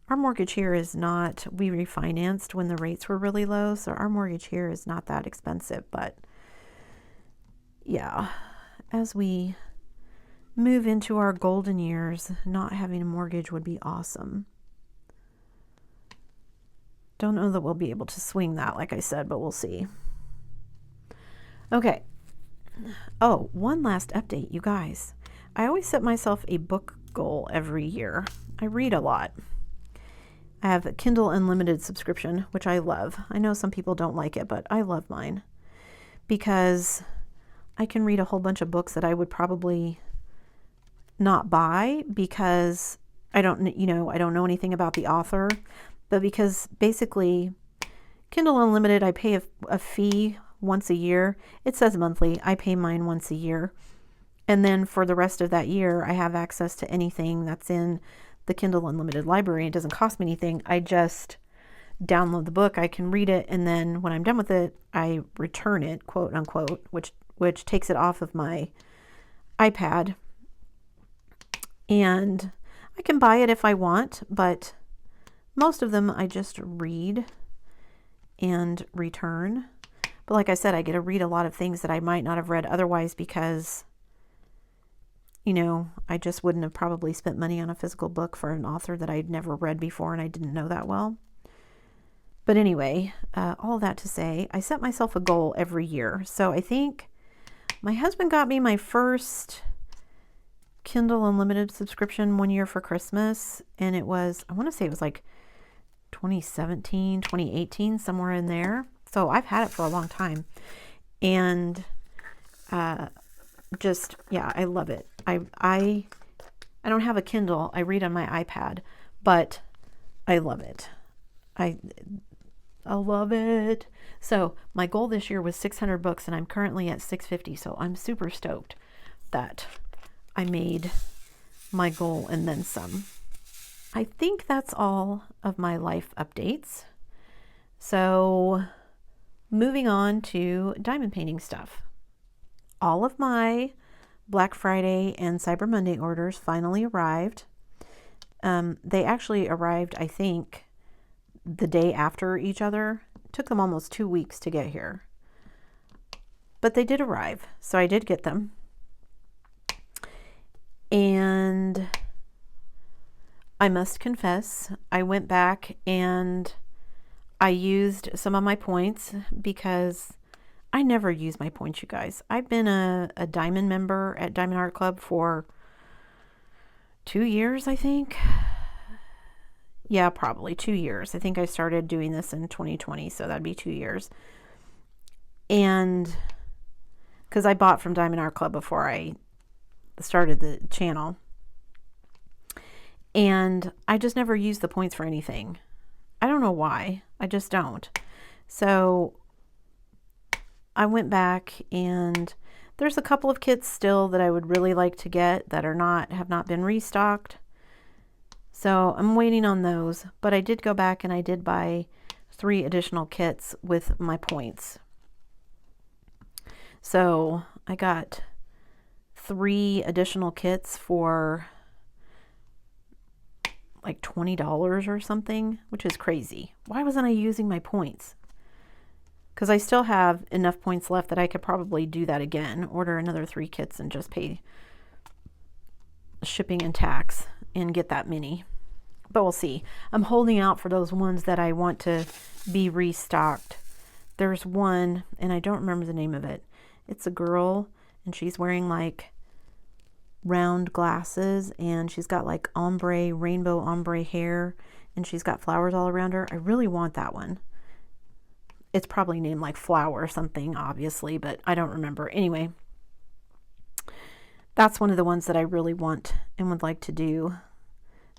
[SPEAKER 1] Our mortgage here is not, we refinanced when the rates were really low, so our mortgage here is not that expensive, but yeah, as we move into our golden years, not having a mortgage would be awesome. Don't know that we'll be able to swing that, like I said, but we'll see. Okay. Oh, one last update, you guys. I always set myself a book goal every year. I read a lot. I have a Kindle Unlimited subscription, which I love. I know some people don't like it, but I love mine because I can read a whole bunch of books that I would probably not buy because I don't know anything about the author, but because basically Kindle Unlimited, I pay a fee once a year. It says monthly. I pay mine once a year. And then for the rest of that year, I have access to anything that's in the Kindle Unlimited library. It doesn't cost me anything. I just download the book. I can read it. And then when I'm done with it, I return it, quote unquote, which takes it off of my iPad. And I can buy it if I want, but most of them I just read and return. But like I said, I get to read a lot of things that I might not have read otherwise because, I just wouldn't have probably spent money on a physical book for an author that I'd never read before and I didn't know that well. But anyway, all that to say, I set myself a goal every year. So I think my husband got me my first Kindle Unlimited subscription one year for Christmas. And it was, I want to say it was like 2017, 2018, somewhere in there. So I've had it for a long time. And I love it. I don't have a Kindle. I read on my iPad, but I love it. I love it. So my goal this year was 600 books and I'm currently at 650. So I'm super stoked that I made my goal and then some. I think that's all of my life updates. So moving on to diamond painting stuff. All of my Black Friday and Cyber Monday orders finally arrived. They actually arrived, I think, the day after each other. It took them almost 2 weeks to get here. But they did arrive, so I did get them. And I must confess, I went back and I used some of my points because I never use my points, you guys. I've been a Diamond member at Diamond Art Club for 2 years, I think. Yeah, probably 2 years. I think I started doing this in 2020, so that'd be 2 years. And because I bought from Diamond Art Club before I started the channel. And I just never use the points for anything. I don't know why. I just don't. So I went back and there's a couple of kits still that I would really like to get that have not been restocked. So I'm waiting on those, but I did go back and I did buy 3 additional kits with my points. So I got 3 additional kits for like $20 or something, which is crazy. Why wasn't I using my points? Because I still have enough points left that I could probably do that again, order another 3 kits and just pay shipping and tax and get that many. But we'll see. I'm holding out for those ones that I want to be restocked. There's one, and I don't remember the name of it. It's a girl, and she's wearing like round glasses, and she's got like rainbow ombre hair, and she's got flowers all around her. I really want that one. It's probably named like Flower or something, obviously, but I don't remember. Anyway, that's one of the ones that I really want and would like to do.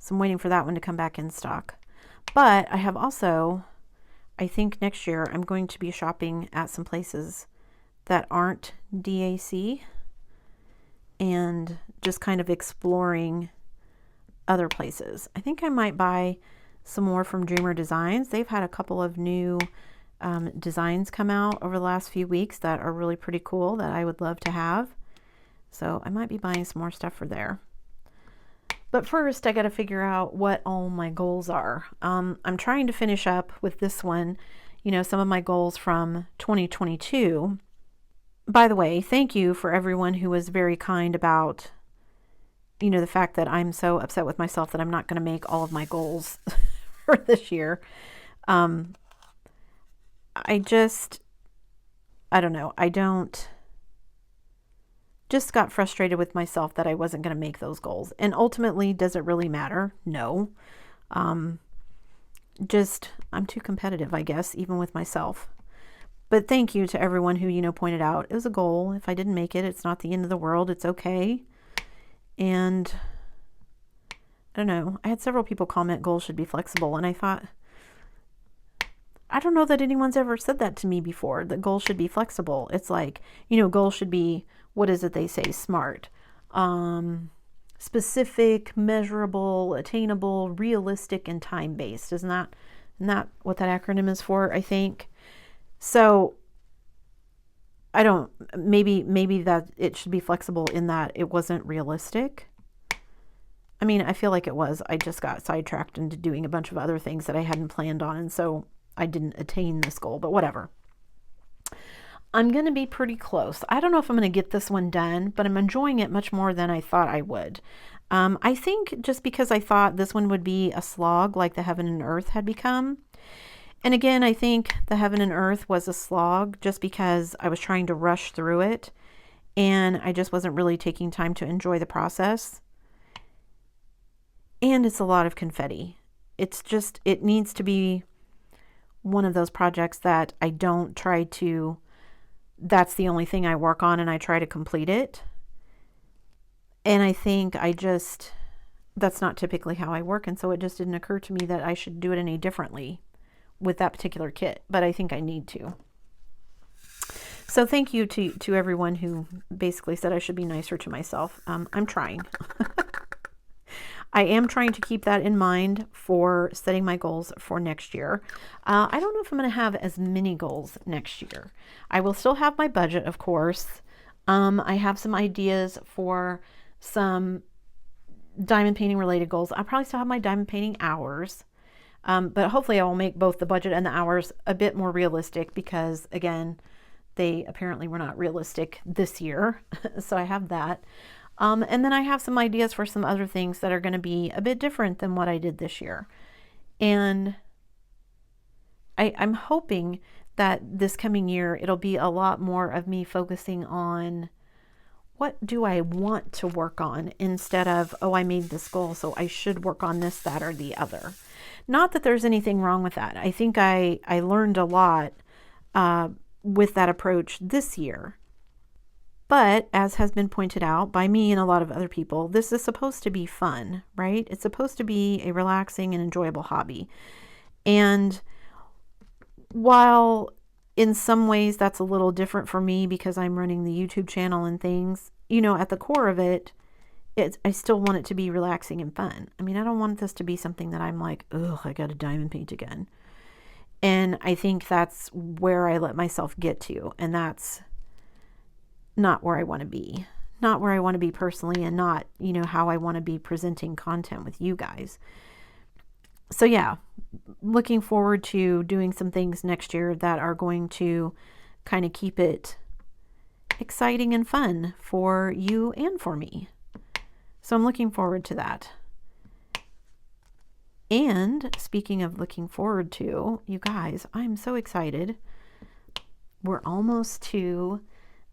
[SPEAKER 1] So I'm waiting for that one to come back in stock. But I have also, I think next year I'm going to be shopping at some places that aren't DAC and just kind of exploring other places. I think I might buy some more from Dreamer Designs. They've had a couple of new designs come out over the last few weeks that are really pretty cool that I would love to have. So I might be buying some more stuff for there. But first I got to figure out what all my goals are. I'm trying to finish up with this one, you know, some of my goals from 2022. By the way, thank you for everyone who was very kind about, you know, the fact that I'm so upset with myself that I'm not going to make all of my goals for this year. I don't know. Just got frustrated with myself that I wasn't going to make those goals. And ultimately, does it really matter? No. I'm too competitive, I guess, even with myself. But thank you to everyone who, you know, pointed out it was a goal. If I didn't make it, it's not the end of the world. It's okay. And I don't know. I had several people comment goals should be flexible. And I thought, I don't know that anyone's ever said that to me before, that goals should be flexible. It's like, you know, goals should be, what is it they say? SMART. Specific, measurable, attainable, realistic, and time-based. Isn't that what that acronym is for, I think? So I don't, maybe that it should be flexible in that it wasn't realistic. I mean, I feel like it was. I just got sidetracked into doing a bunch of other things that I hadn't planned on, and so I didn't attain this goal, but whatever. I'm going to be pretty close. I don't know if I'm going to get this one done, but I'm enjoying it much more than I thought I would. I think just because I thought this one would be a slog like the Heaven and Earth had become. And again, I think the Heaven and Earth was a slog just because I was trying to rush through it and I just wasn't really taking time to enjoy the process. And it's a lot of confetti. It's just, it needs to be one of those projects that I don't try to, that's the only thing I work on and I try to complete it. And I think that's not typically how I work. And so it just didn't occur to me that I should do it any differently with that particular kit, but I think I need to. So thank you to everyone who basically said I should be nicer to myself. I'm trying. I am trying to keep that in mind for setting my goals for next year. I don't know if I'm going to have as many goals next year. I will still have my budget, of course. I have some ideas for some diamond painting related goals. I'll probably still have my diamond painting hours. But hopefully I will make both the budget and the hours a bit more realistic because, again, they apparently were not realistic this year. So I have that. And then I have some ideas for some other things that are going to be a bit different than what I did this year. And I'm hoping that this coming year, it'll be a lot more of me focusing on what do I want to work on instead of, oh, I made this goal, so I should work on this, that, or the other. Not that there's anything wrong with that. I think I learned a lot with that approach this year. But as has been pointed out by me and a lot of other people, this is supposed to be fun, right? It's supposed to be a relaxing and enjoyable hobby. And while in some ways that's a little different for me because I'm running the YouTube channel and things, you know, at the core of it, I still want it to be relaxing and fun. I mean, I don't want this to be something that I'm like, ugh, I got to diamond paint again. And I think that's where I let myself get to. And that's not where I want to be. Not where I want to be personally and not, you know, how I want to be presenting content with you guys. So yeah, looking forward to doing some things next year that are going to kind of keep it exciting and fun for you and for me. So I'm looking forward to that. And speaking of looking forward to, you guys, I'm so excited. We're almost to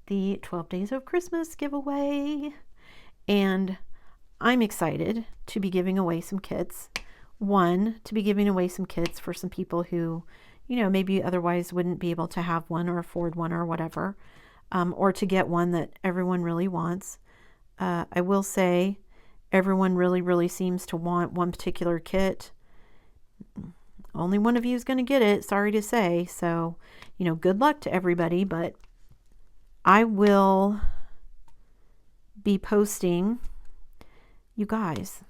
[SPEAKER 1] the 12 Days of Christmas giveaway. And I'm excited to be giving away some kits. One, to be giving away some kits for some people who, you know, maybe otherwise wouldn't be able to have one or afford one or whatever. Or to get one that everyone really wants. I will say everyone really seems to want one particular kit. Only one of you is going to get it, sorry to say. So, you know, good luck to everybody, but I will be posting, you guys,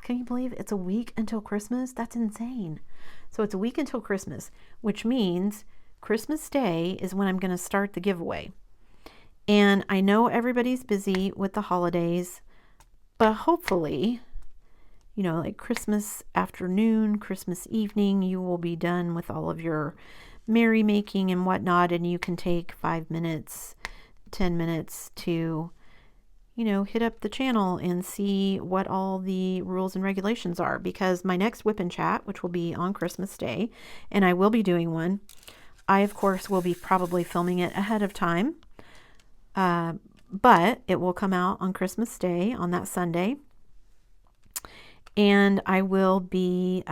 [SPEAKER 1] Can you believe it's a week until Christmas? That's insane. So it's a week until Christmas, which means Christmas Day is when I'm going to start the giveaway. And I know everybody's busy with the holidays, but hopefully, you know, like Christmas afternoon, Christmas evening, you will be done with all of your merrymaking and whatnot, and you can take 5 minutes, 10 minutes to, you know, hit up the channel and see what all the rules and regulations are, because my next Whip and Chat, which will be on Christmas Day, and I will be doing one, I of course will be probably filming it ahead of time, but it will come out on Christmas Day, on that Sunday, and I will be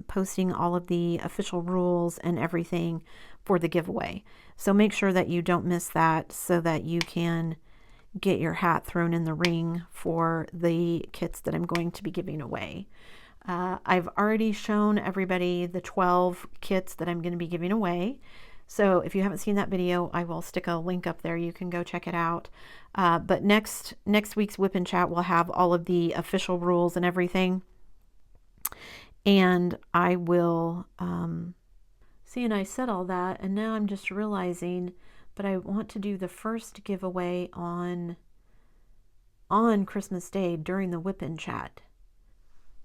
[SPEAKER 1] posting all of the official rules and everything for the giveaway. So make sure that you don't miss that, so that you can get your hat thrown in the ring for the kits that I'm going to be giving away. I've already shown everybody the 12 kits that I'm going to be giving away. So if you haven't seen that video, I will stick a link up there. You can go check it out. But next week's Whip and Chat will have all of the official rules and everything. And I will, see, and I said all that, and now I'm just realizing, but I want to do the first giveaway on Christmas Day during the Whip and Chat.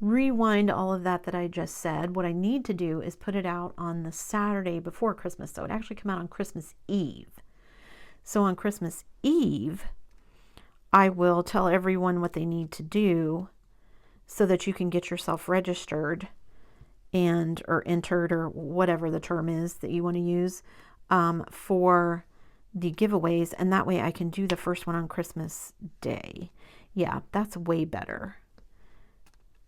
[SPEAKER 1] Rewind all of that I just said. What I need to do is put it out on the Saturday before Christmas, so it actually come out on Christmas Eve. So on Christmas Eve, I will tell everyone what they need to do so that you can get yourself registered and or entered, or whatever the term is that you want to use, for the giveaways, and that way I can do the first one on Christmas Day. Yeah, that's way better,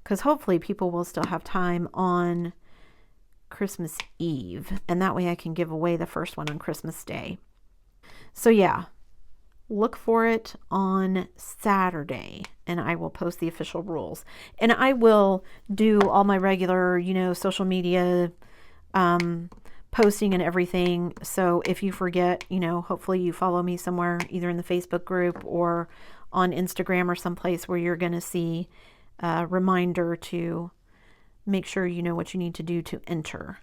[SPEAKER 1] because hopefully people will still have time on Christmas Eve, and that way I can give away the first one on Christmas Day. So yeah, look for it on Saturday, and I will post the official rules. And I will do all my regular, you know, social media posting and everything. So if you forget, you know, hopefully you follow me somewhere, either in the Facebook group or on Instagram or someplace where you're going to see a reminder to make sure you know what you need to do to enter.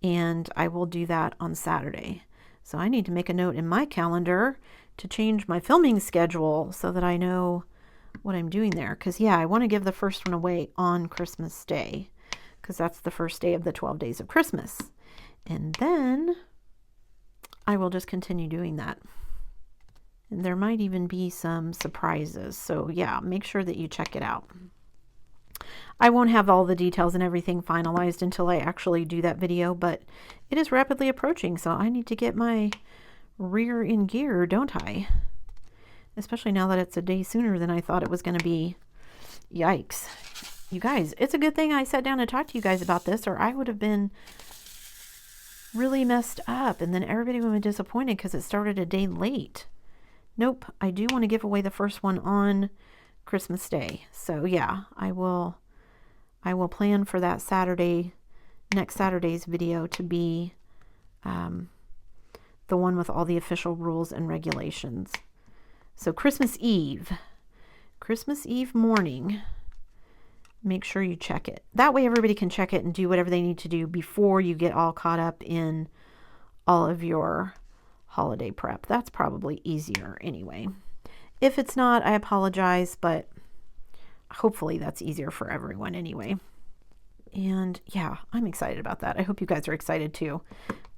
[SPEAKER 1] And I will do that on Saturday. So I need to make a note in my calendar to change my filming schedule so that I know what I'm doing there. Because yeah, I want to give the first one away on Christmas Day, because that's the first day of the 12 days of Christmas. And then I will just continue doing that. And there might even be some surprises. So yeah, make sure that you check it out. I won't have all the details and everything finalized until I actually do that video, but it is rapidly approaching, so I need to get my rear in gear, don't I? Especially now that it's a day sooner than I thought it was going to be. Yikes. You guys, it's a good thing I sat down and talked to you guys about this, or I would have been really messed up, and then everybody would have been disappointed because it started a day late. Nope, I do want to give away the first one on Christmas Day. So yeah, I will plan for that Saturday, next Saturday's video to be the one with all the official rules and regulations. So Christmas Eve morning, make sure you check it. That way everybody can check it and do whatever they need to do before you get all caught up in all of your holiday prep. That's probably easier anyway. If it's not, I apologize, but hopefully that's easier for everyone anyway. And yeah, I'm excited about that. I hope you guys are excited too.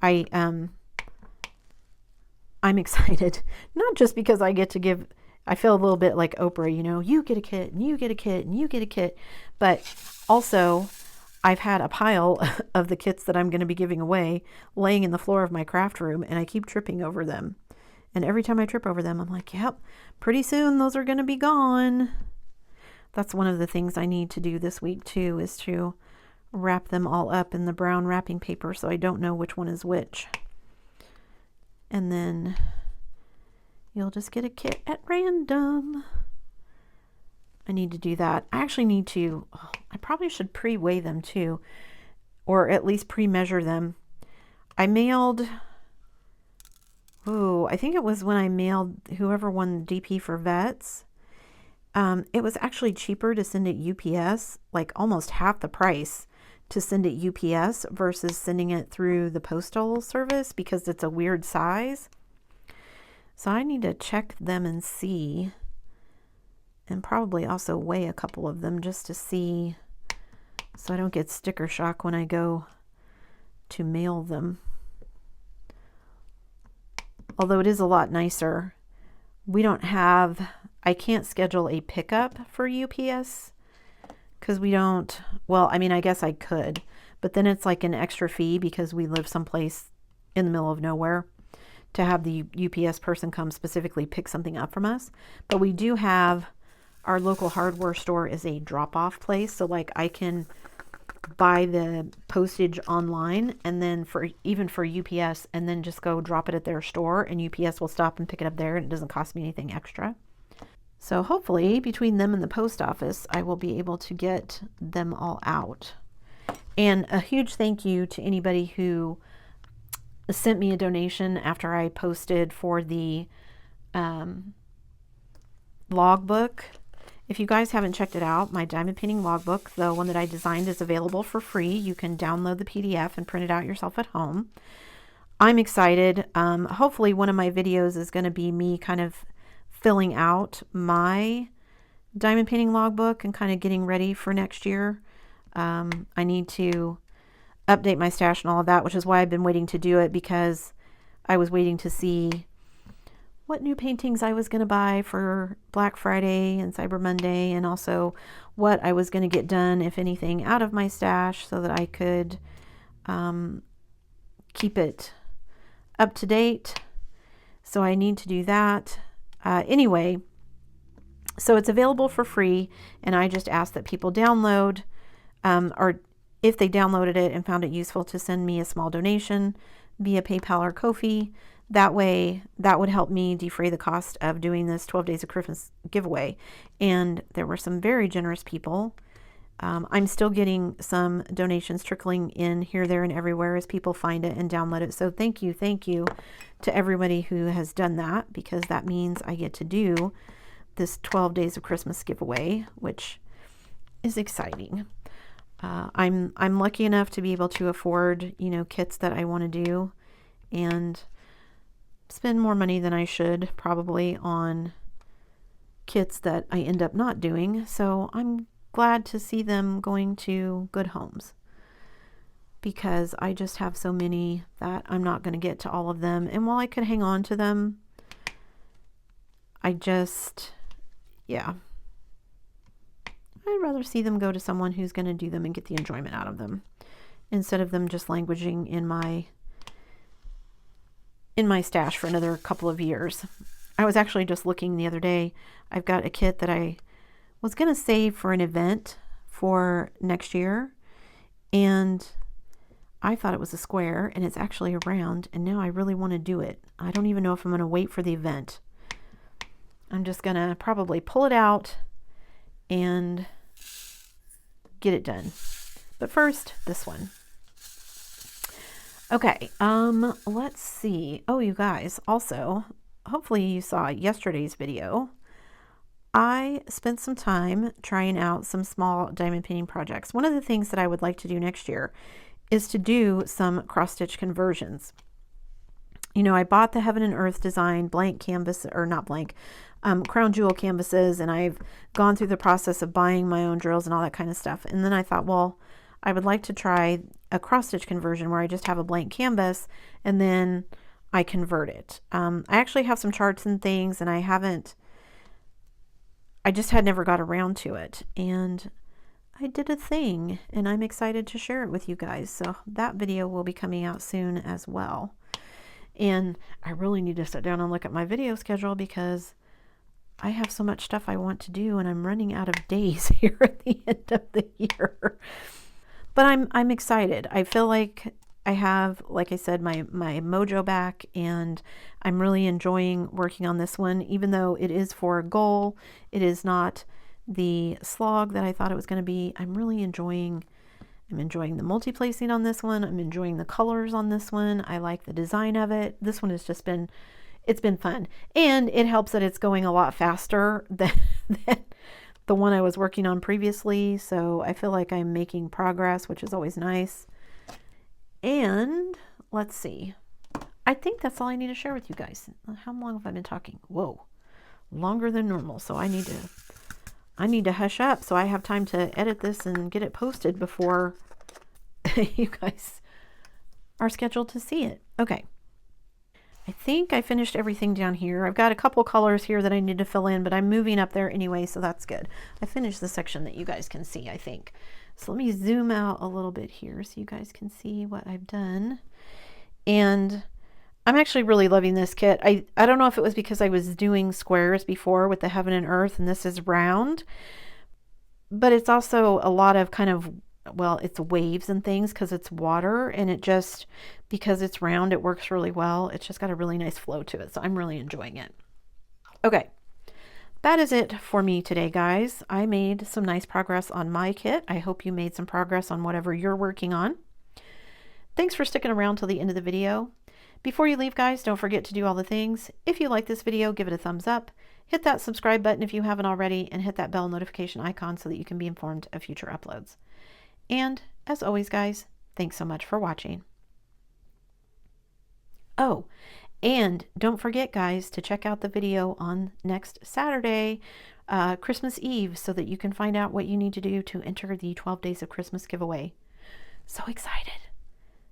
[SPEAKER 1] I'm excited, not just because I get to give, I feel a little bit like Oprah, you know, you get a kit and you get a kit and you get a kit, but also I've had a pile of the kits that I'm going to be giving away laying in the floor of my craft room, and I keep tripping over them. And every time I trip over them, I'm like, yep, pretty soon those are going to be gone. That's one of the things I need to do this week too, is to wrap them all up in the brown wrapping paper so I don't know which one is which. And then you'll just get a kit at random. I need to do that. I actually need to, I probably should pre-weigh them too, or at least pre-measure them. I mailed, I think it was when I mailed whoever won DP for vets. It was actually cheaper to send it UPS, like almost half the price to send it UPS versus sending it through the postal service because it's a weird size. So I need to check them and see, and probably also weigh a couple of them just to see so I don't get sticker shock when I go to mail them. Although it is a lot nicer. I can't schedule a pickup for UPS because we don't, well, I mean, I guess I could, but then it's like an extra fee because we live someplace in the middle of nowhere to have the UPS person come specifically pick something up from us. But we do have, our local hardware store is a drop-off place, so like I can buy the postage online and then even for UPS, and then just go drop it at their store, and UPS will stop and pick it up there, and it doesn't cost me anything extra. So hopefully between them and the post office, I will be able to get them all out. And a huge thank you to anybody who sent me a donation after I posted for the logbook. If you guys haven't checked it out, my diamond painting logbook, the one that I designed, is available for free. You can download the PDF and print it out yourself at home. I'm excited. Hopefully one of my videos is going to be me kind of filling out my diamond painting logbook and kind of getting ready for next year. I need to update my stash and all of that, which is why I've been waiting to do it, because I was waiting to see what new paintings I was going to buy for Black Friday and Cyber Monday, and also what I was going to get done, if anything, out of my stash so that I could keep it up to date. So I need to do that. Anyway, so it's available for free, and I just ask that people download, or if they downloaded it and found it useful, to send me a small donation via PayPal or Ko-fi. That way, that would help me defray the cost of doing this 12 Days of Christmas giveaway. And there were some very generous people. I'm still getting some donations trickling in here, there, and everywhere as people find it and download it. So thank you to everybody who has done that, because that means I get to do this 12 Days of Christmas giveaway, which is exciting. I'm lucky enough to be able to afford, kits that I want to do, and spend more money than I should probably on kits that I end up not doing. So I'm glad to see them going to good homes, because I just have so many that I'm not going to get to all of them. And while I could hang on to them, I'd rather see them go to someone who's going to do them and get the enjoyment out of them, instead of them just languishing in my stash for another couple of years. I was actually just looking the other day. I've got a kit that I was going to save for an event for next year, and I thought it was a square, and it's actually a round, and now I really want to do it. I don't even know if I'm going to wait for the event. I'm just going to probably pull it out and get it done. But first, this one. Okay, let's see. Oh, you guys, also, hopefully you saw yesterday's video. I spent some time trying out some small diamond painting projects. One of the things that I would like to do next year is to do some cross-stitch conversions. I bought the Heaven and Earth design blank canvas, or not blank, crown jewel canvases, and I've gone through the process of buying my own drills and all that kind of stuff. And then I thought, well, I would like to try a cross-stitch conversion where I just have a blank canvas and then I convert it. I actually have some charts and things, and I just had never got around to it. And I did a thing, and I'm excited to share it with you guys. So that video will be coming out soon as well. And I really need to sit down and look at my video schedule, because I have so much stuff I want to do, and I'm running out of days here at the end of the year. But I'm excited. I feel like I have, like I said, my mojo back, and I'm really enjoying working on this one, even though it is for a goal. It is not the slog that I thought it was going to be. I'm enjoying the multi-placing on this one. I'm enjoying the colors on this one. I like the design of it. This one has just been, it's been fun. And it helps that it's going a lot faster than the one I was working on previously. So I feel like I'm making progress, which is always nice. And let's see. I think that's all I need to share with you guys. How long have I been talking? Whoa, longer than normal. So I need to hush up so I have time to edit this and get it posted before you guys are scheduled to see it. Okay. I think I finished everything down here. I've got a couple colors here that I need to fill in, but I'm moving up there anyway, so that's good. I finished the section that you guys can see, I think. So let me zoom out a little bit here so you guys can see what I've done. And I'm actually really loving this kit. I don't know if it was because I was doing squares before with the heaven and earth, and this is round, but it's also a lot of kind of, well, it's waves and things because it's water, and it just, because it's round, it works really well. It's just got a really nice flow to it, so I'm really enjoying it. Okay, that is it for me today, guys. I made some nice progress on my kit. I hope you made some progress on whatever you're working on. Thanks for sticking around till the end of the video. Before you leave, guys, don't forget to do all the things. If you like this video, give it a thumbs up. Hit that subscribe button if you haven't already, and hit that bell notification icon so that you can be informed of future uploads. And as always, guys, thanks so much for watching. Oh, and don't forget, guys, to check out the video on next Saturday, Christmas Eve, so that you can find out what you need to do to enter the 12 Days of Christmas giveaway. So excited.